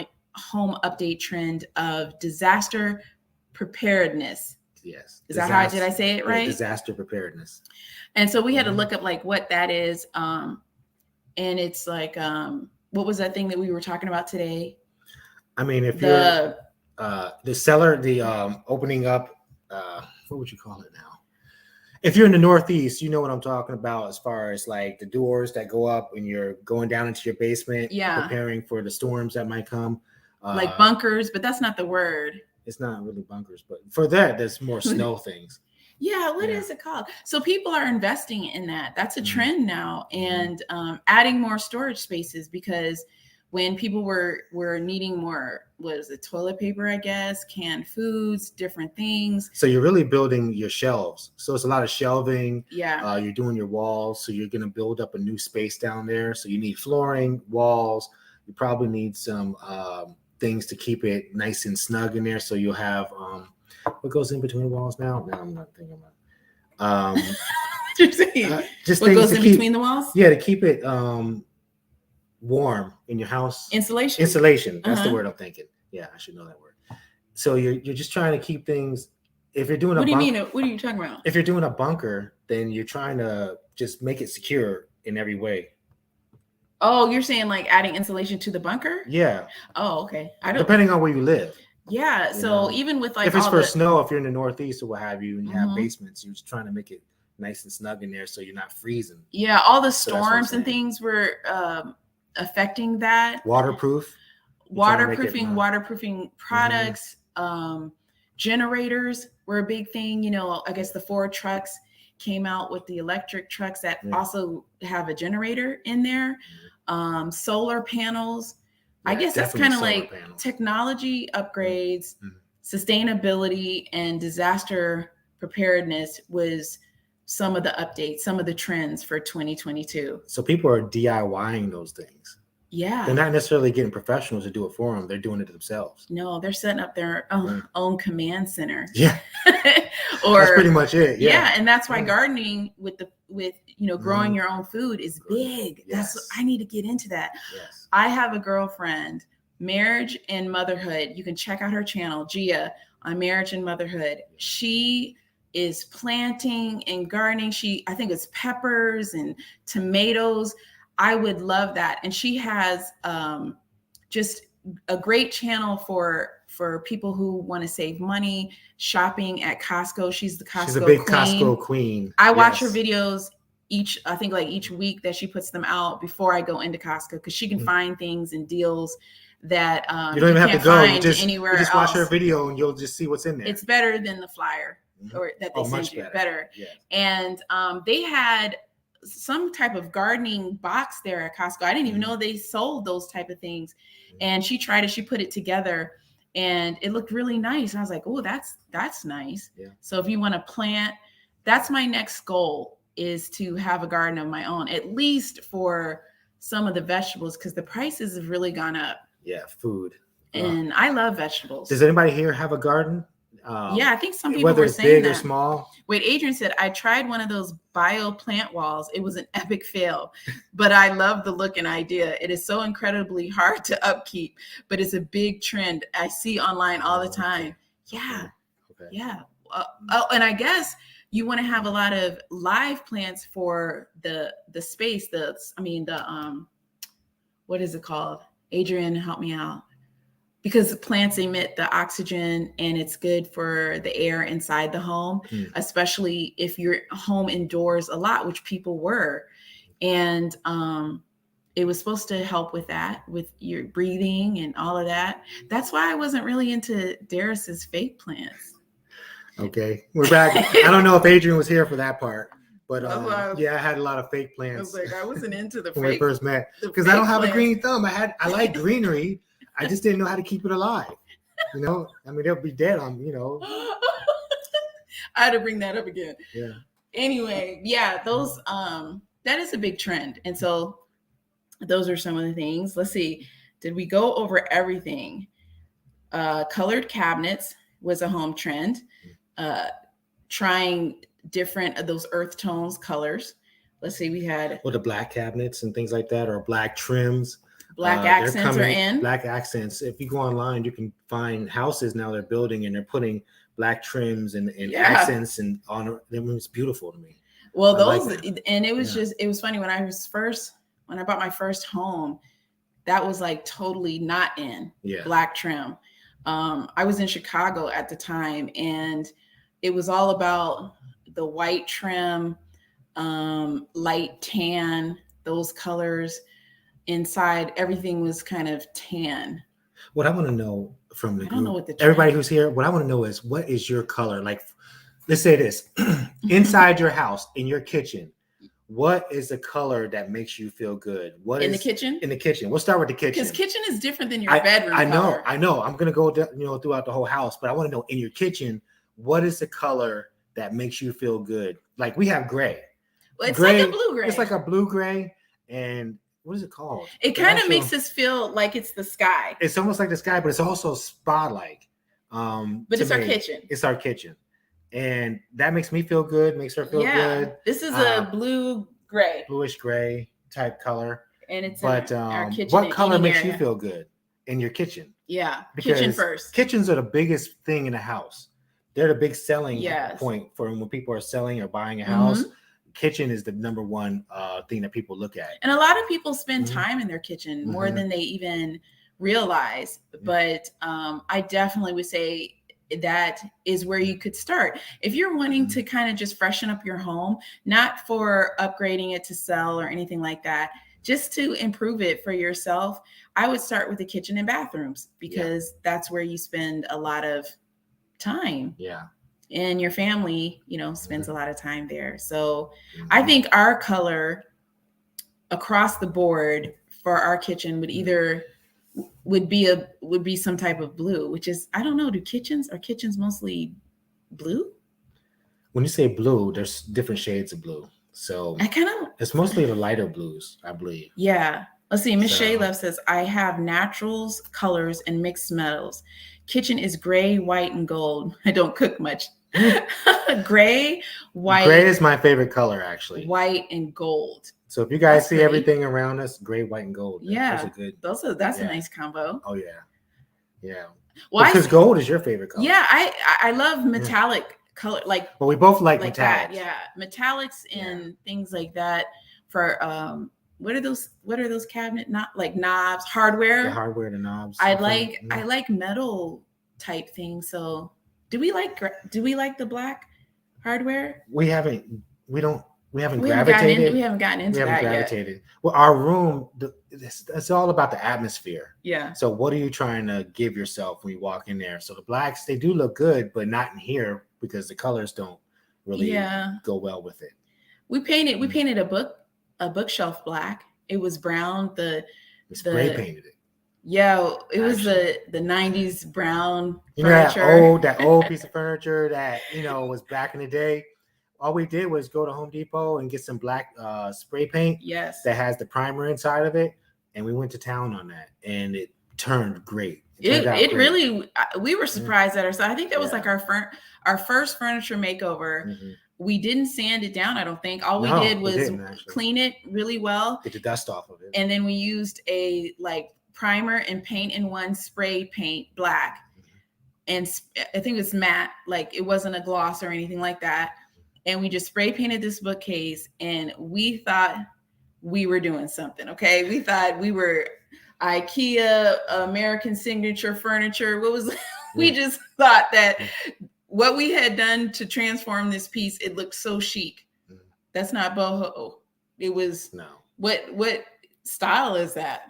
update trend of disaster preparedness. Yes. Is that how did I say it right? Disaster preparedness. And so we had to look up like what that is. And it's like, what was that thing that we were talking about today? I mean, if you're the seller, the opening up, what would you call it now? If you're in the Northeast, you know what I'm talking about as far as like the doors that go up when you're going down into your basement, preparing for the storms that might come. Like bunkers, but that's not the word. It's not really bunkers, but for that, there's more snow things. Yeah, what is it called? So people are investing in that. That's a trend now, and adding more storage spaces, because when people were needing more, what is it, toilet paper, I guess, canned foods, different things. So you're really building your shelves. So it's a lot of shelving. Yeah. You're doing your walls. So you're going to build up a new space down there. So you need flooring, walls. You probably need some things to keep it nice and snug in there. So you'll have, what goes in between the walls now? No, I'm not thinking about it. Just what goes in between the walls? Yeah, to keep it warm in your house. Insulation. That's the word I'm thinking. Yeah, I should know that word. So you're just trying to keep things. If you're doing what do you mean? What are you talking about? If you're doing a bunker, then you're trying to just make it secure in every way. Oh, you're saying like adding insulation to the bunker? Yeah. Oh, okay. Depending on where you live. Yeah. So even with like if it's for snow, if you're in the Northeast or what have you, and you have basements, you're just trying to make it nice and snug in there so you're not freezing. Yeah, all the storms and things were affecting that. Waterproofing products, generators were a big thing. You know, I guess the Ford trucks came out with the electric trucks that also have a generator in there. Solar panels. I guess that's kind of like technology upgrades, sustainability, and disaster preparedness was some of the updates, some of the trends for 2022. So people are DIYing those things. Yeah. They're not necessarily getting professionals to do it for them. They're doing it themselves. No, they're setting up their own command center. Yeah. That's pretty much it. Yeah. And that's why gardening with growing your own food is big. Yes. That's I need to get into that. Yes. I have a girlfriend, Marriage and Motherhood. You can check out her channel, Gia, on Marriage and Motherhood. She is planting and gardening. I think it's peppers and tomatoes. I would love that. And she has just a great channel for people who want to save money, shopping at Costco. She's the Costco She's a big queen. Costco queen. I watch her videos each week that she puts them out before I go into Costco, because she can find things and deals that you don't even have to go. You just watch else. Her video and you'll just see what's in there. It's better than the flyer or that they send you. Better. Yeah. And they had some type of gardening box there at Costco. I didn't even know they sold those type of things. And she tried it. She put it together and it looked really nice. I was like, oh, that's nice. Yeah. So if you want to plant, that's my next goal, is to have a garden of my own, at least for some of the vegetables, because the prices have really gone up. Yeah, food. And I love vegetables. Does anybody here have a garden? Yeah, I think some people whether were it's saying big or small. Wait, Adrian said, I tried one of those bio plant walls. It was an epic fail, but I love the look and idea. It is so incredibly hard to upkeep, but it's a big trend I see online all the time. Yeah. Okay. Yeah. And I guess you want to have a lot of live plants for the space. What is it called? Adrian, help me out. Because plants emit the oxygen and it's good for the air inside the home, especially if you're home indoors a lot, which people were. And it was supposed to help with that, with your breathing and all of that. That's why I wasn't really into Daires' fake plants. Okay, we're back. I don't know if Adrian was here for that part, but yeah, I had a lot of fake plants. I wasn't into the when we first met, because I don't have a green thumb. I like greenery. I just didn't know how to keep it alive. They'll be dead on, I had to bring that up again. Yeah. Anyway, yeah, those that is a big trend. And so those are some of the things. Let's see. Did we go over everything? Colored cabinets was a home trend. Trying different of those earth tones colors. Let's see, we had the black cabinets and things like that, or black trims. Black accents are in. Black accents. If you go online, you can find houses now they're building and they're putting black trims and accents and on it. It's beautiful to me. Well, and it was it was funny when I bought my first home, that was like totally not in black trim. I was in Chicago at the time and it was all about the white trim, light tan, those colors. Inside, everything was kind of tan. What I want to know from the group, everybody who's here, what I want to know is, what is your color? Like, let's say this, inside your house, in your kitchen, what is the color that makes you feel good? What in is the kitchen? In the kitchen. We'll start with the kitchen. Because kitchen is different than your bedroom. I know. Color. I know. I'm gonna go throughout the whole house, but I want to know in your kitchen, what is the color that makes you feel good? Like we have gray. Well, it's gray, like a blue gray. It's like a blue gray, and what is it called? It kind of makes us feel like it's the sky. It's almost like the sky, but it's also spa-like. But it's our kitchen. It's our kitchen. And that makes me feel good, makes her feel good. This is a blue-gray. Bluish gray type color. And it's our kitchen. What color makes you feel good in your kitchen? Yeah, because kitchen first. Kitchens are the biggest thing in a house. They're the big selling point for when people are selling or buying a house. Kitchen is the number one thing that people look at. And a lot of people spend time in their kitchen more than they even realize. But I definitely would say that is where you could start. If you're wanting to kind of just freshen up your home, not for upgrading it to sell or anything like that, just to improve it for yourself, I would start with the kitchen and bathrooms because that's where you spend a lot of time. Yeah. And your family, spends a lot of time there. So I think our color across the board for our kitchen would be some type of blue, which is, I don't know, are kitchens mostly blue? When you say blue, there's different shades of blue. So it's mostly the lighter blues, I believe. Yeah. Let's see. Miss Shea Love says, I have naturals, colors, and mixed metals. Kitchen is gray, white, and gold. I don't cook much. Gray, white. Gray is my favorite color, actually. White and gold. So if you guys see everything around us, gray, white, and gold. Yeah. That's a nice combo. Oh, yeah. Yeah. Well, because gold is your favorite color. Yeah. I love metallic color. Well, we both like metallics. That. Yeah. Metallics and things like that for, what are those cabinet, not like knobs, hardware? The hardware, the knobs. I like metal type things. So do we like the black hardware? We haven't gravitated. We haven't gotten into that yet. Well, our room, it's all about the atmosphere. Yeah. So what are you trying to give yourself when you walk in there? So the blacks, they do look good, but not in here because the colors don't really go well with it. We painted a bookshelf black. It was brown. We spray painted it. Yeah, it was the 90s brown furniture. That old piece of furniture that was back in the day. All we did was go to Home Depot and get some black spray paint. Yes. That has the primer inside of it, and we went to town on that, and it turned great. It really. We were surprised at ourselves. I think that was like our first furniture makeover. We didn't sand it down, I don't think. All we did was clean it really well. Get the dust off of it. And then we used a primer and paint in one spray paint black. And I think it was matte, it wasn't a gloss or anything like that. And we just spray painted this bookcase and we thought we were doing something, okay? We thought we were IKEA, American Signature Furniture. We just thought that what we had done to transform this piece, it looked so chic. That's not boho. It was What style is that?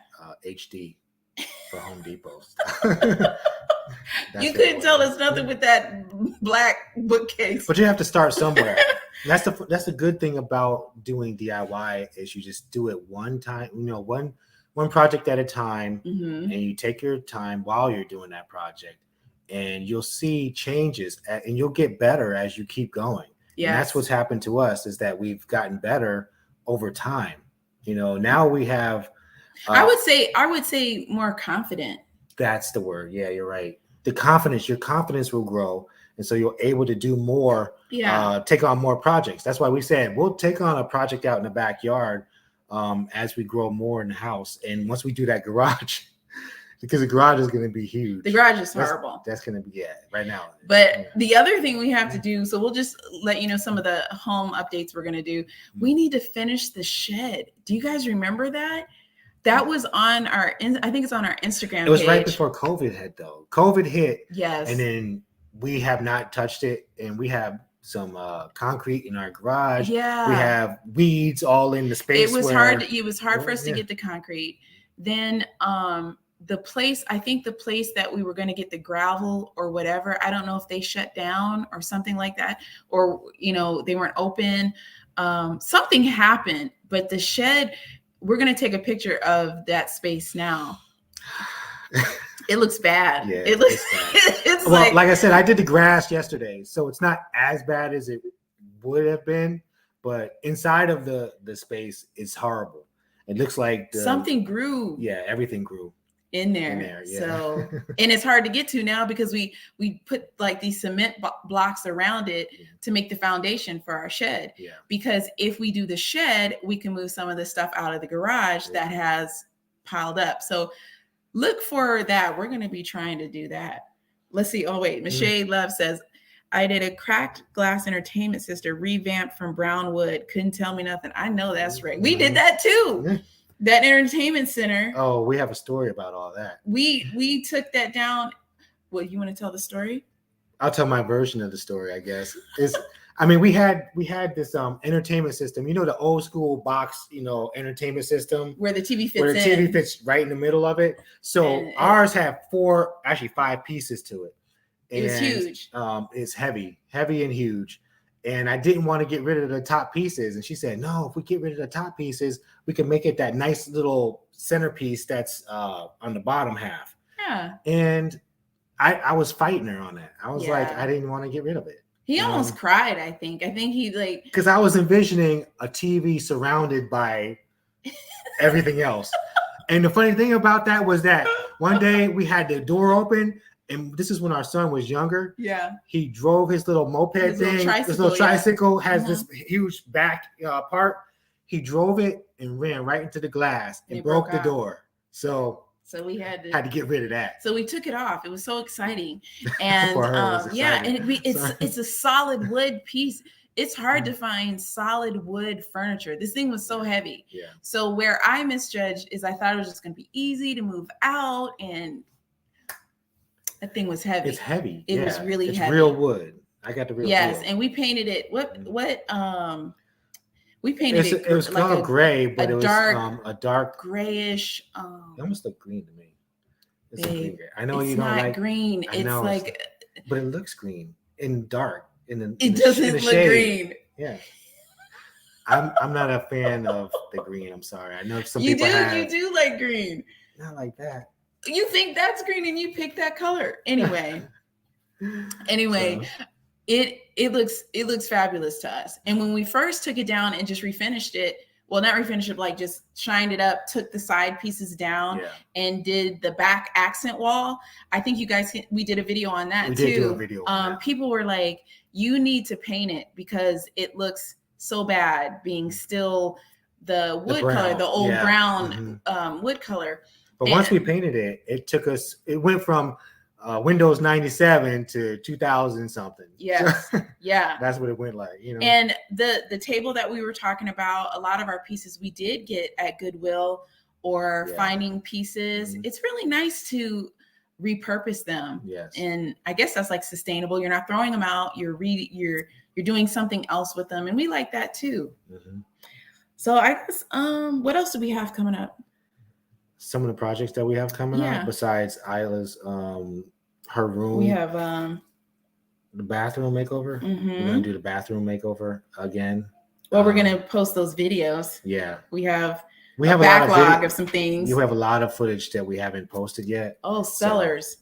HD for Home Depot. You couldn't tell us nothing with that black bookcase. But you have to start somewhere. That's the good thing about doing DIY is you just do it one time, one project at a time, and you take your time while you're doing that project. And you'll see changes and you'll get better as you keep going. Yeah, that's what's happened to us is that we've gotten better over time. Now we have. I would say more confident. That's the word. Yeah, you're right. Your confidence will grow. And so you're able to do more, take on more projects. That's why we said we'll take on a project out in the backyard as we grow more in the house. And once we do that garage, because the garage is going to be huge. The garage is horrible. That's going to be, right now. But the other thing we have to do, so we'll just let you know some of the home updates we're going to do. We need to finish the shed. Do you guys remember that? That was on I think it's on our Instagram page. It was right before COVID hit, though. COVID hit. Yes. And then we have not touched it. And we have some concrete in our garage. Yeah. We have weeds all in the space. It was hard for us to get the concrete. Then the place that we were going to get the gravel or whatever, I don't know if they shut down or something like that, or they weren't open. something happened, but the shed, we're going to take a picture of that space now. It looks bad. Yeah, it looks bad. It's well, like I said, I did the grass yesterday, so it's not as bad as it would have been, but inside of the space, it's horrible. It looks like something grew. Yeah, everything grew in there. Yeah. So, and it's hard to get to now because we put like these cement blocks around it to make the foundation for our shed. Yeah. Because if we do the shed, we can move some of the stuff out of the garage that has piled up. So look for that. We're going to be trying to do that. Let's see. Oh, wait. Michelle Love says, I did a cracked glass entertainment system revamped from brown wood. Couldn't tell me nothing. I know that's right. We did that too. That entertainment center. Oh, we have a story about all that. We took that down. What, you want to tell the story? I'll tell my version of the story, I guess. We had this entertainment system, the old school box, entertainment system where the TV fits where the TV fits right in the middle of it. So ours had 5 pieces to it. It was huge. It's heavy and huge. And I didn't want to get rid of the top pieces. And she said, no, if we get rid of the top pieces, we can make it that nice little centerpiece that's on the bottom half. Yeah. And I was fighting her on that. I was like, I didn't want to get rid of it. He almost cried, I think. I think he because I was envisioning a TV surrounded by everything else. And the funny thing about that was that one day we had the door open, and this is when our son was younger. Yeah. He drove his little moped thing. This little tricycle has this huge back part. He drove it and ran right into the glass and broke the door. So we had to get rid of that. So we took it off. It was so exciting. And it's a solid wood piece. It's hard to find solid wood furniture. This thing was so heavy. Yeah. So where I misjudged is I thought it was just going to be easy to move out, and that thing was heavy. It's heavy. It was really heavy. It's real wood. I got the real deal. And we painted it. We painted it. It was like called gray, but it was a dark grayish. It almost looked green to me. It's babe, green. I know you don't like green. It's like, but it looks green and dark. It doesn't look green. Yeah. I'm not a fan of the green. I'm sorry. I know some people you do like green. Not like that. You think that's green and you pick that color. Anyway. It looks fabulous to us. And when we first took it down and just refinished it, well, not refinished it, like just shined it up, took the side pieces down and did the back accent wall. I think you guys, we did a video on that too. We did do a video on that. People were like, you need to paint it because it looks so bad being still the wood color, the old brown wood color. But once we painted it, it went from Windows 97 to 2000 something. Yes. Yeah. That's what it went like, And the table that we were talking about, a lot of our pieces we did get at Goodwill or finding pieces. It's really nice to repurpose them. Yes. And I guess that's like sustainable. You're not throwing them out. You're doing something else with them. And we like that too. Mm-hmm. So I guess what else do we have coming up? Some of the projects that we have coming up besides Isla's her room. We have the bathroom makeover. Mm-hmm. We're gonna do the bathroom makeover again. Well, we're gonna post those videos. Yeah. We have a backlog of some things. You have a lot of footage that we haven't posted yet. Oh, sellers.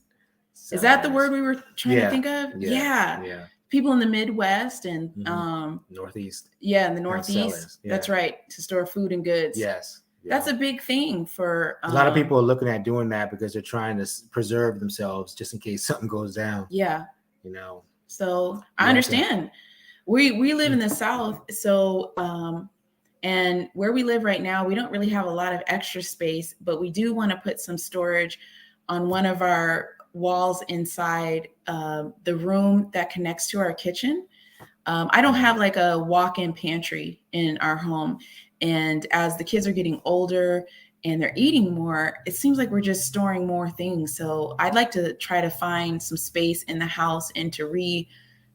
Is that the word we were trying to think of? Yeah. People in the Midwest and Northeast. Yeah, in the Northeast. That's right. To store food and goods. Yes. Yeah. That's a big thing for a lot of people are looking at doing that because they're trying to preserve themselves just in case something goes down. Yeah. So I understand. We live in the South. So, and where we live right now, we don't really have a lot of extra space, but we do want to put some storage on one of our walls inside the room that connects to our kitchen. I don't have like a walk-in pantry in our home. And as the kids are getting older and they're eating more, it seems like we're just storing more things. So I'd like to try to find some space in the house and to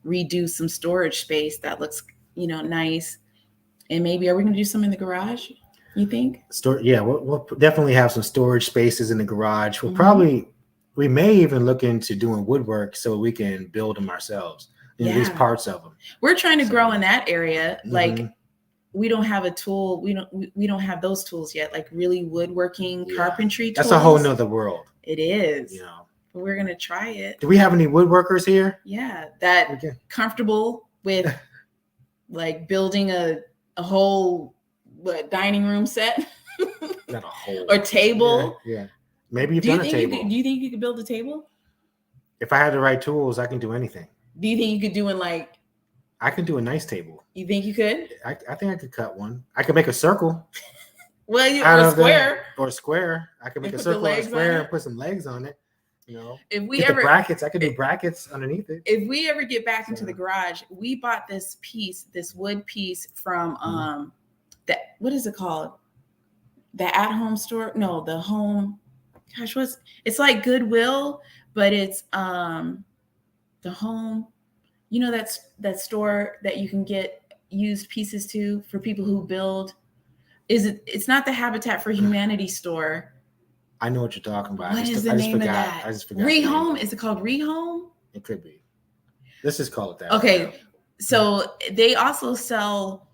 redo some storage space that looks, nice. And maybe are we going to do some in the garage? You think? We'll definitely have some storage spaces in the garage. We may even look into doing woodwork so we can build them ourselves. At least parts of them. We're trying to grow in that area. Like we don't have a tool. We don't have those tools yet, like really woodworking, carpentry tools. That's a whole nother world. It is. You know. But we're gonna try it. Do we have any woodworkers here? Yeah, that comfortable with like building a whole dining room set. Not a whole or table. Yeah. Maybe you've done a table. Do you think you could build a table? If I had the right tools, I can do anything. Do you think you could do it like? I can do a nice table. You think you could? I think I could cut one. I could make a circle. Well, or a square. Or a square. I can make a circle or a square and put some legs on it. You know, if we get ever the brackets, I could do brackets underneath it. If we ever get back into the garage, we bought this wood piece from that. What is it called? The at-home store? No, the home. Gosh, it's like Goodwill, but it's the home. You know, that store that you can get used pieces to for people who build. It's not the Habitat for Humanity store. I know what you're talking about. What is the name of that? I just forgot. Rehome? Is it called Rehome? It could be. Let's just call it that. Okay. Right, so they also sell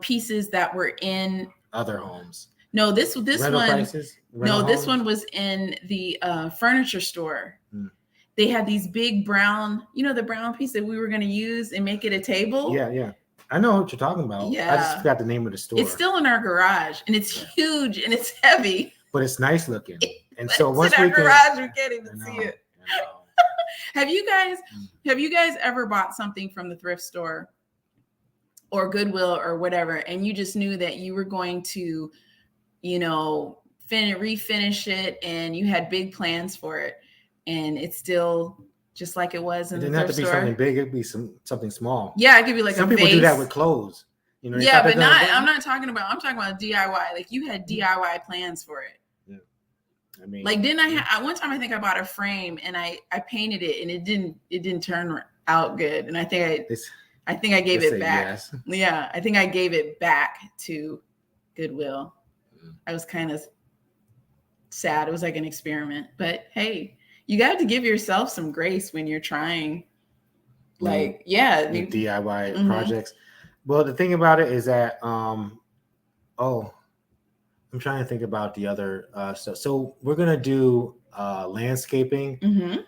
pieces that were in other homes. No, this Rental one. Prices? No, this one was in the furniture store. They had these big brown, the brown piece that we were going to use and make it a table. Yeah. I know what you're talking about. Yeah. I just forgot the name of the store. It's still in our garage and it's huge and it's heavy. But it's nice looking. And but so once in our we garage, we can't even see it. Have you guys ever bought something from the thrift store or Goodwill or whatever, and you just knew that you were going to, refinish it, and you had big plans for it, and it's still just like it was in the thrift store? It didn't have to be something big; it'd be something small. Yeah, it could be like some people do that with clothes. Yeah, but I'm not talking about. I'm talking about DIY. Like you had DIY plans for it. Yeah, I mean, like didn't I? One time I think I bought a frame and I painted it and it didn't turn out good, and I think I gave it back. Yes. Yeah, I think I gave it back to Goodwill. I was kind of sad. It was like an experiment, but hey, you got to give yourself some grace when you're trying. Like, DIY projects. Well, the thing about it is that, I'm trying to think about the other stuff. So we're going to do landscaping. We're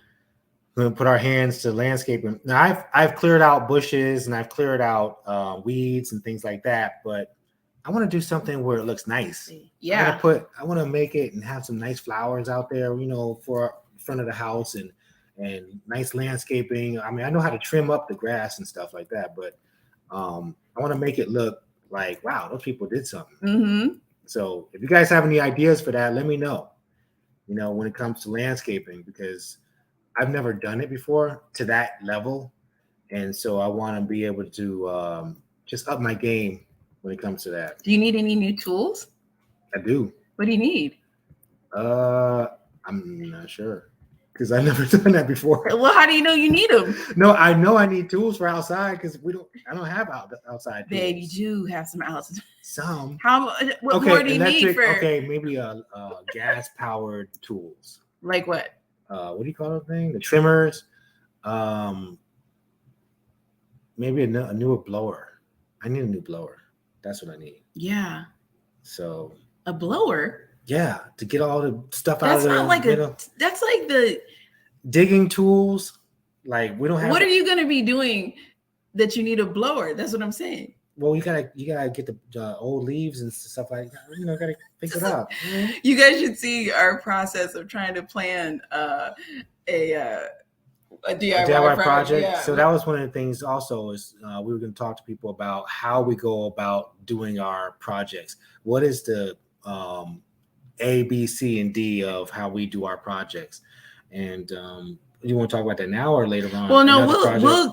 going to put our hands to landscaping. Now, I've cleared out bushes and I've cleared out weeds and things like that, but I want to do something where it looks nice. Yeah. I want to make it and have some nice flowers out there, for front of the house and nice landscaping. I mean, I know how to trim up the grass and stuff like that, but I want to make it look like, wow, those people did something. So if you guys have any ideas for that, let me know, when it comes to landscaping, because I've never done it before to that level. And so I want to be able to just up my game when it comes to that. Do you need any new tools? I do. What do you need? I'm not sure. Because I've never done that before. Well, how do you know you need them? No, I know I need tools for outside because I don't have outside tools. Babe, you do have some outside. Some. What more do you need for? Okay, maybe gas powered tools. Like what? What do you call the thing? The trimmers. Maybe a newer blower. I need a new blower. That's what I need. Yeah. So. A blower. Yeah, to get all the stuff out of there. That's like the digging tools. Like we don't have. What are you gonna be doing that you need a blower? That's what I'm saying. Well, you gotta get the old leaves and stuff like that. Gotta fix it up. You guys should see our process of trying to plan a DIY project. Yeah. So that was one of the things. Also, is we were going to talk to people about how we go about doing our projects. What is the A, B, C, and D of how we do our projects, and you want to talk about that now or later on? Well, no,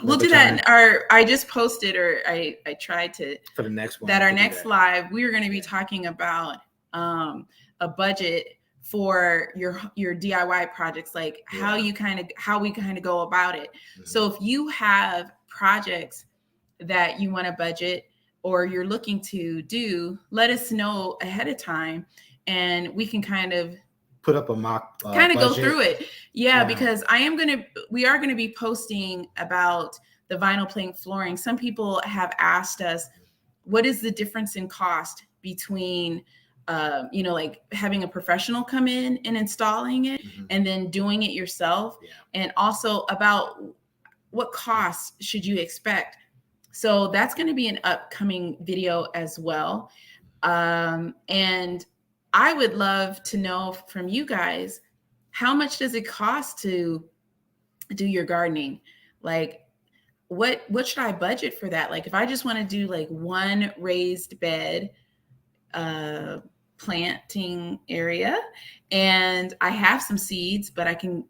we'll do that. I just posted, or I tried to for the next one. That our next live, we are going to be talking about a budget for your DIY projects, like how we kind of go about it. So if you have projects that you want to budget or you're looking to do, let us know ahead of time. And we can kind of put up a mock kind of go through it. Yeah, because we are going to be posting about the vinyl plank flooring. Some people have asked us, what is the difference in cost between like having a professional come in and installing it and then doing it yourself, and also about what costs should you expect. So that's going to be an upcoming video as well. And I would love to know from you guys, how much does it cost to do your gardening? Like, what should I budget for that? Like, if I just want to do like one raised bed planting area, and I have some seeds, but I can,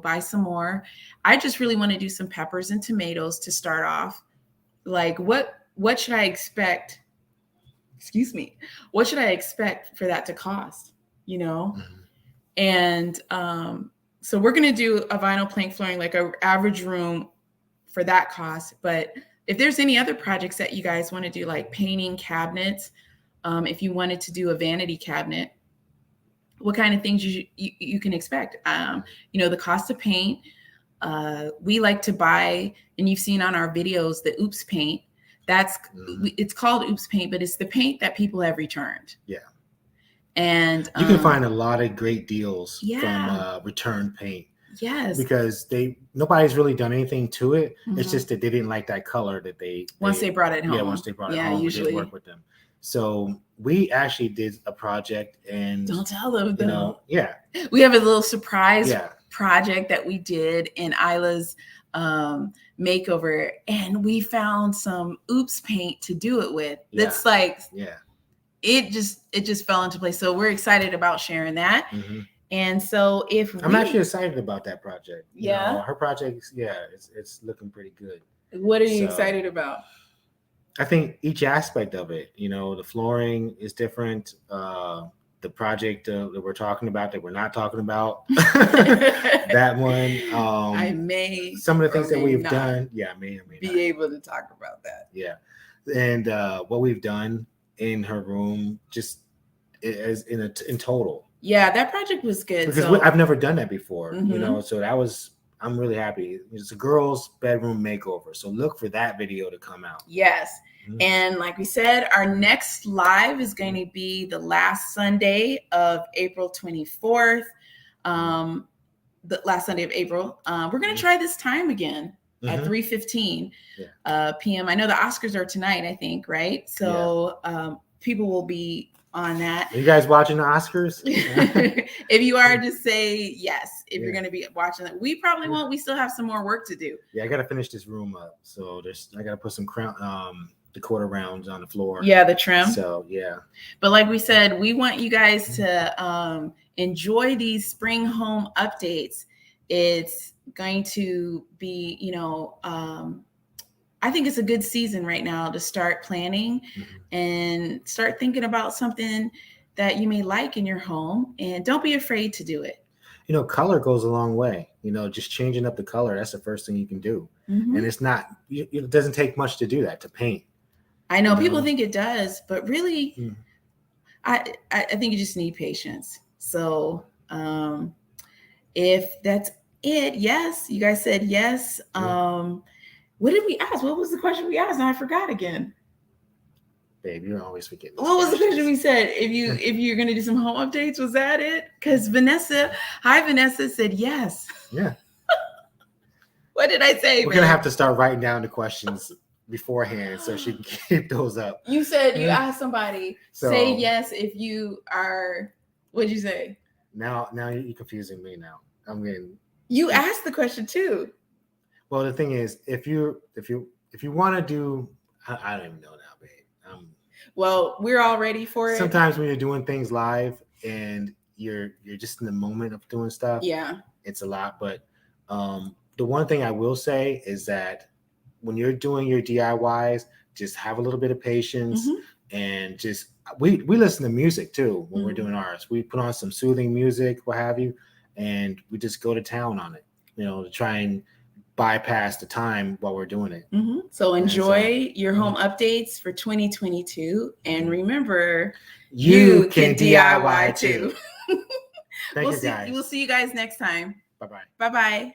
buy some more. I just really want to do some peppers and tomatoes to start off. Like, what should I expect? Excuse me. What should I expect for that to cost? And so we're going to do a vinyl plank flooring, like a average room for that cost. But if there's any other projects that you guys want to do, like painting cabinets, if you wanted to do a vanity cabinet, what kind of things you can expect? The cost of paint. We like to buy, and you've seen on our videos, the Oops paint. It's called Oops paint, but it's the paint that people have returned. Yeah. And you can find a lot of great deals from return paint. Yes. Because nobody's really done anything to it. It's just that they didn't like that color that once they brought it home. Yeah, once they brought it home, usually it didn't work with them. So we actually did a project, and don't tell them though. We have a little surprise project that we did in Isla's makeover, and we found some Oops paint to do it with. That's like it just fell into place. So we're excited about sharing that. And so I'm actually excited about that project. Her project, it's looking pretty good. What are you excited about? I think each aspect of it, the flooring is different. The project that we're talking about, that we're not talking about, that one. I may. Some of the things that we've done. Yeah, I may or may be able to talk about that. Yeah. And what we've done in her room, just as in total. Yeah, that project was good. Because I've never done that before, so I'm really happy. It's a girl's bedroom makeover. So look for that video to come out. Yes. And like we said, our next live is going to be the last Sunday of April 24th. The last Sunday of April. We're going to try this time again at 3:15 p.m. I know the Oscars are tonight, I think, right? So people will be on that. Are you guys watching the Oscars? If you are, just say yes. If you're going to be watching that, we probably won't. We still have some more work to do. Yeah, I got to finish this room up. So I got to put some the quarter rounds on the floor. Yeah, the trim. So But like we said, we want you guys to enjoy these spring home updates. It's going to be, I think it's a good season right now to start planning and start thinking about something that you may like in your home, and don't be afraid to do it. Color goes a long way. Just changing up the color, that's the first thing you can do. And it's not, it doesn't take much to do that, to paint. I know people think it does, but really, I think you just need patience. So if that's it, yes, you guys said yes. What did we ask? What was the question we asked? And I forgot again. Babe, you're always forgetting. What was the question we said? If you're gonna do some home updates, was that it? Because Vanessa said yes. Yeah. What did I say? We're gonna have to start writing down the questions beforehand so she can keep those up. You said you asked somebody, say yes if you are. What'd you say? Now you're confusing me now. You asked the question too. Well, the thing is, if you want to do, I don't even know now, babe. Well, we're all ready for it. Sometimes when you're doing things live and you're just in the moment of doing stuff, it's a lot. But the one thing I will say is that when you're doing your DIYs, just have a little bit of patience and just we listen to music too when we're doing ours. We put on some soothing music, what have you, and we just go to town on it, to try and bypass the time while we're doing it. So enjoy your home updates for 2022, and remember, you can DIY too. Thank you, guys. We'll see you guys next time. Bye-bye. Bye-bye.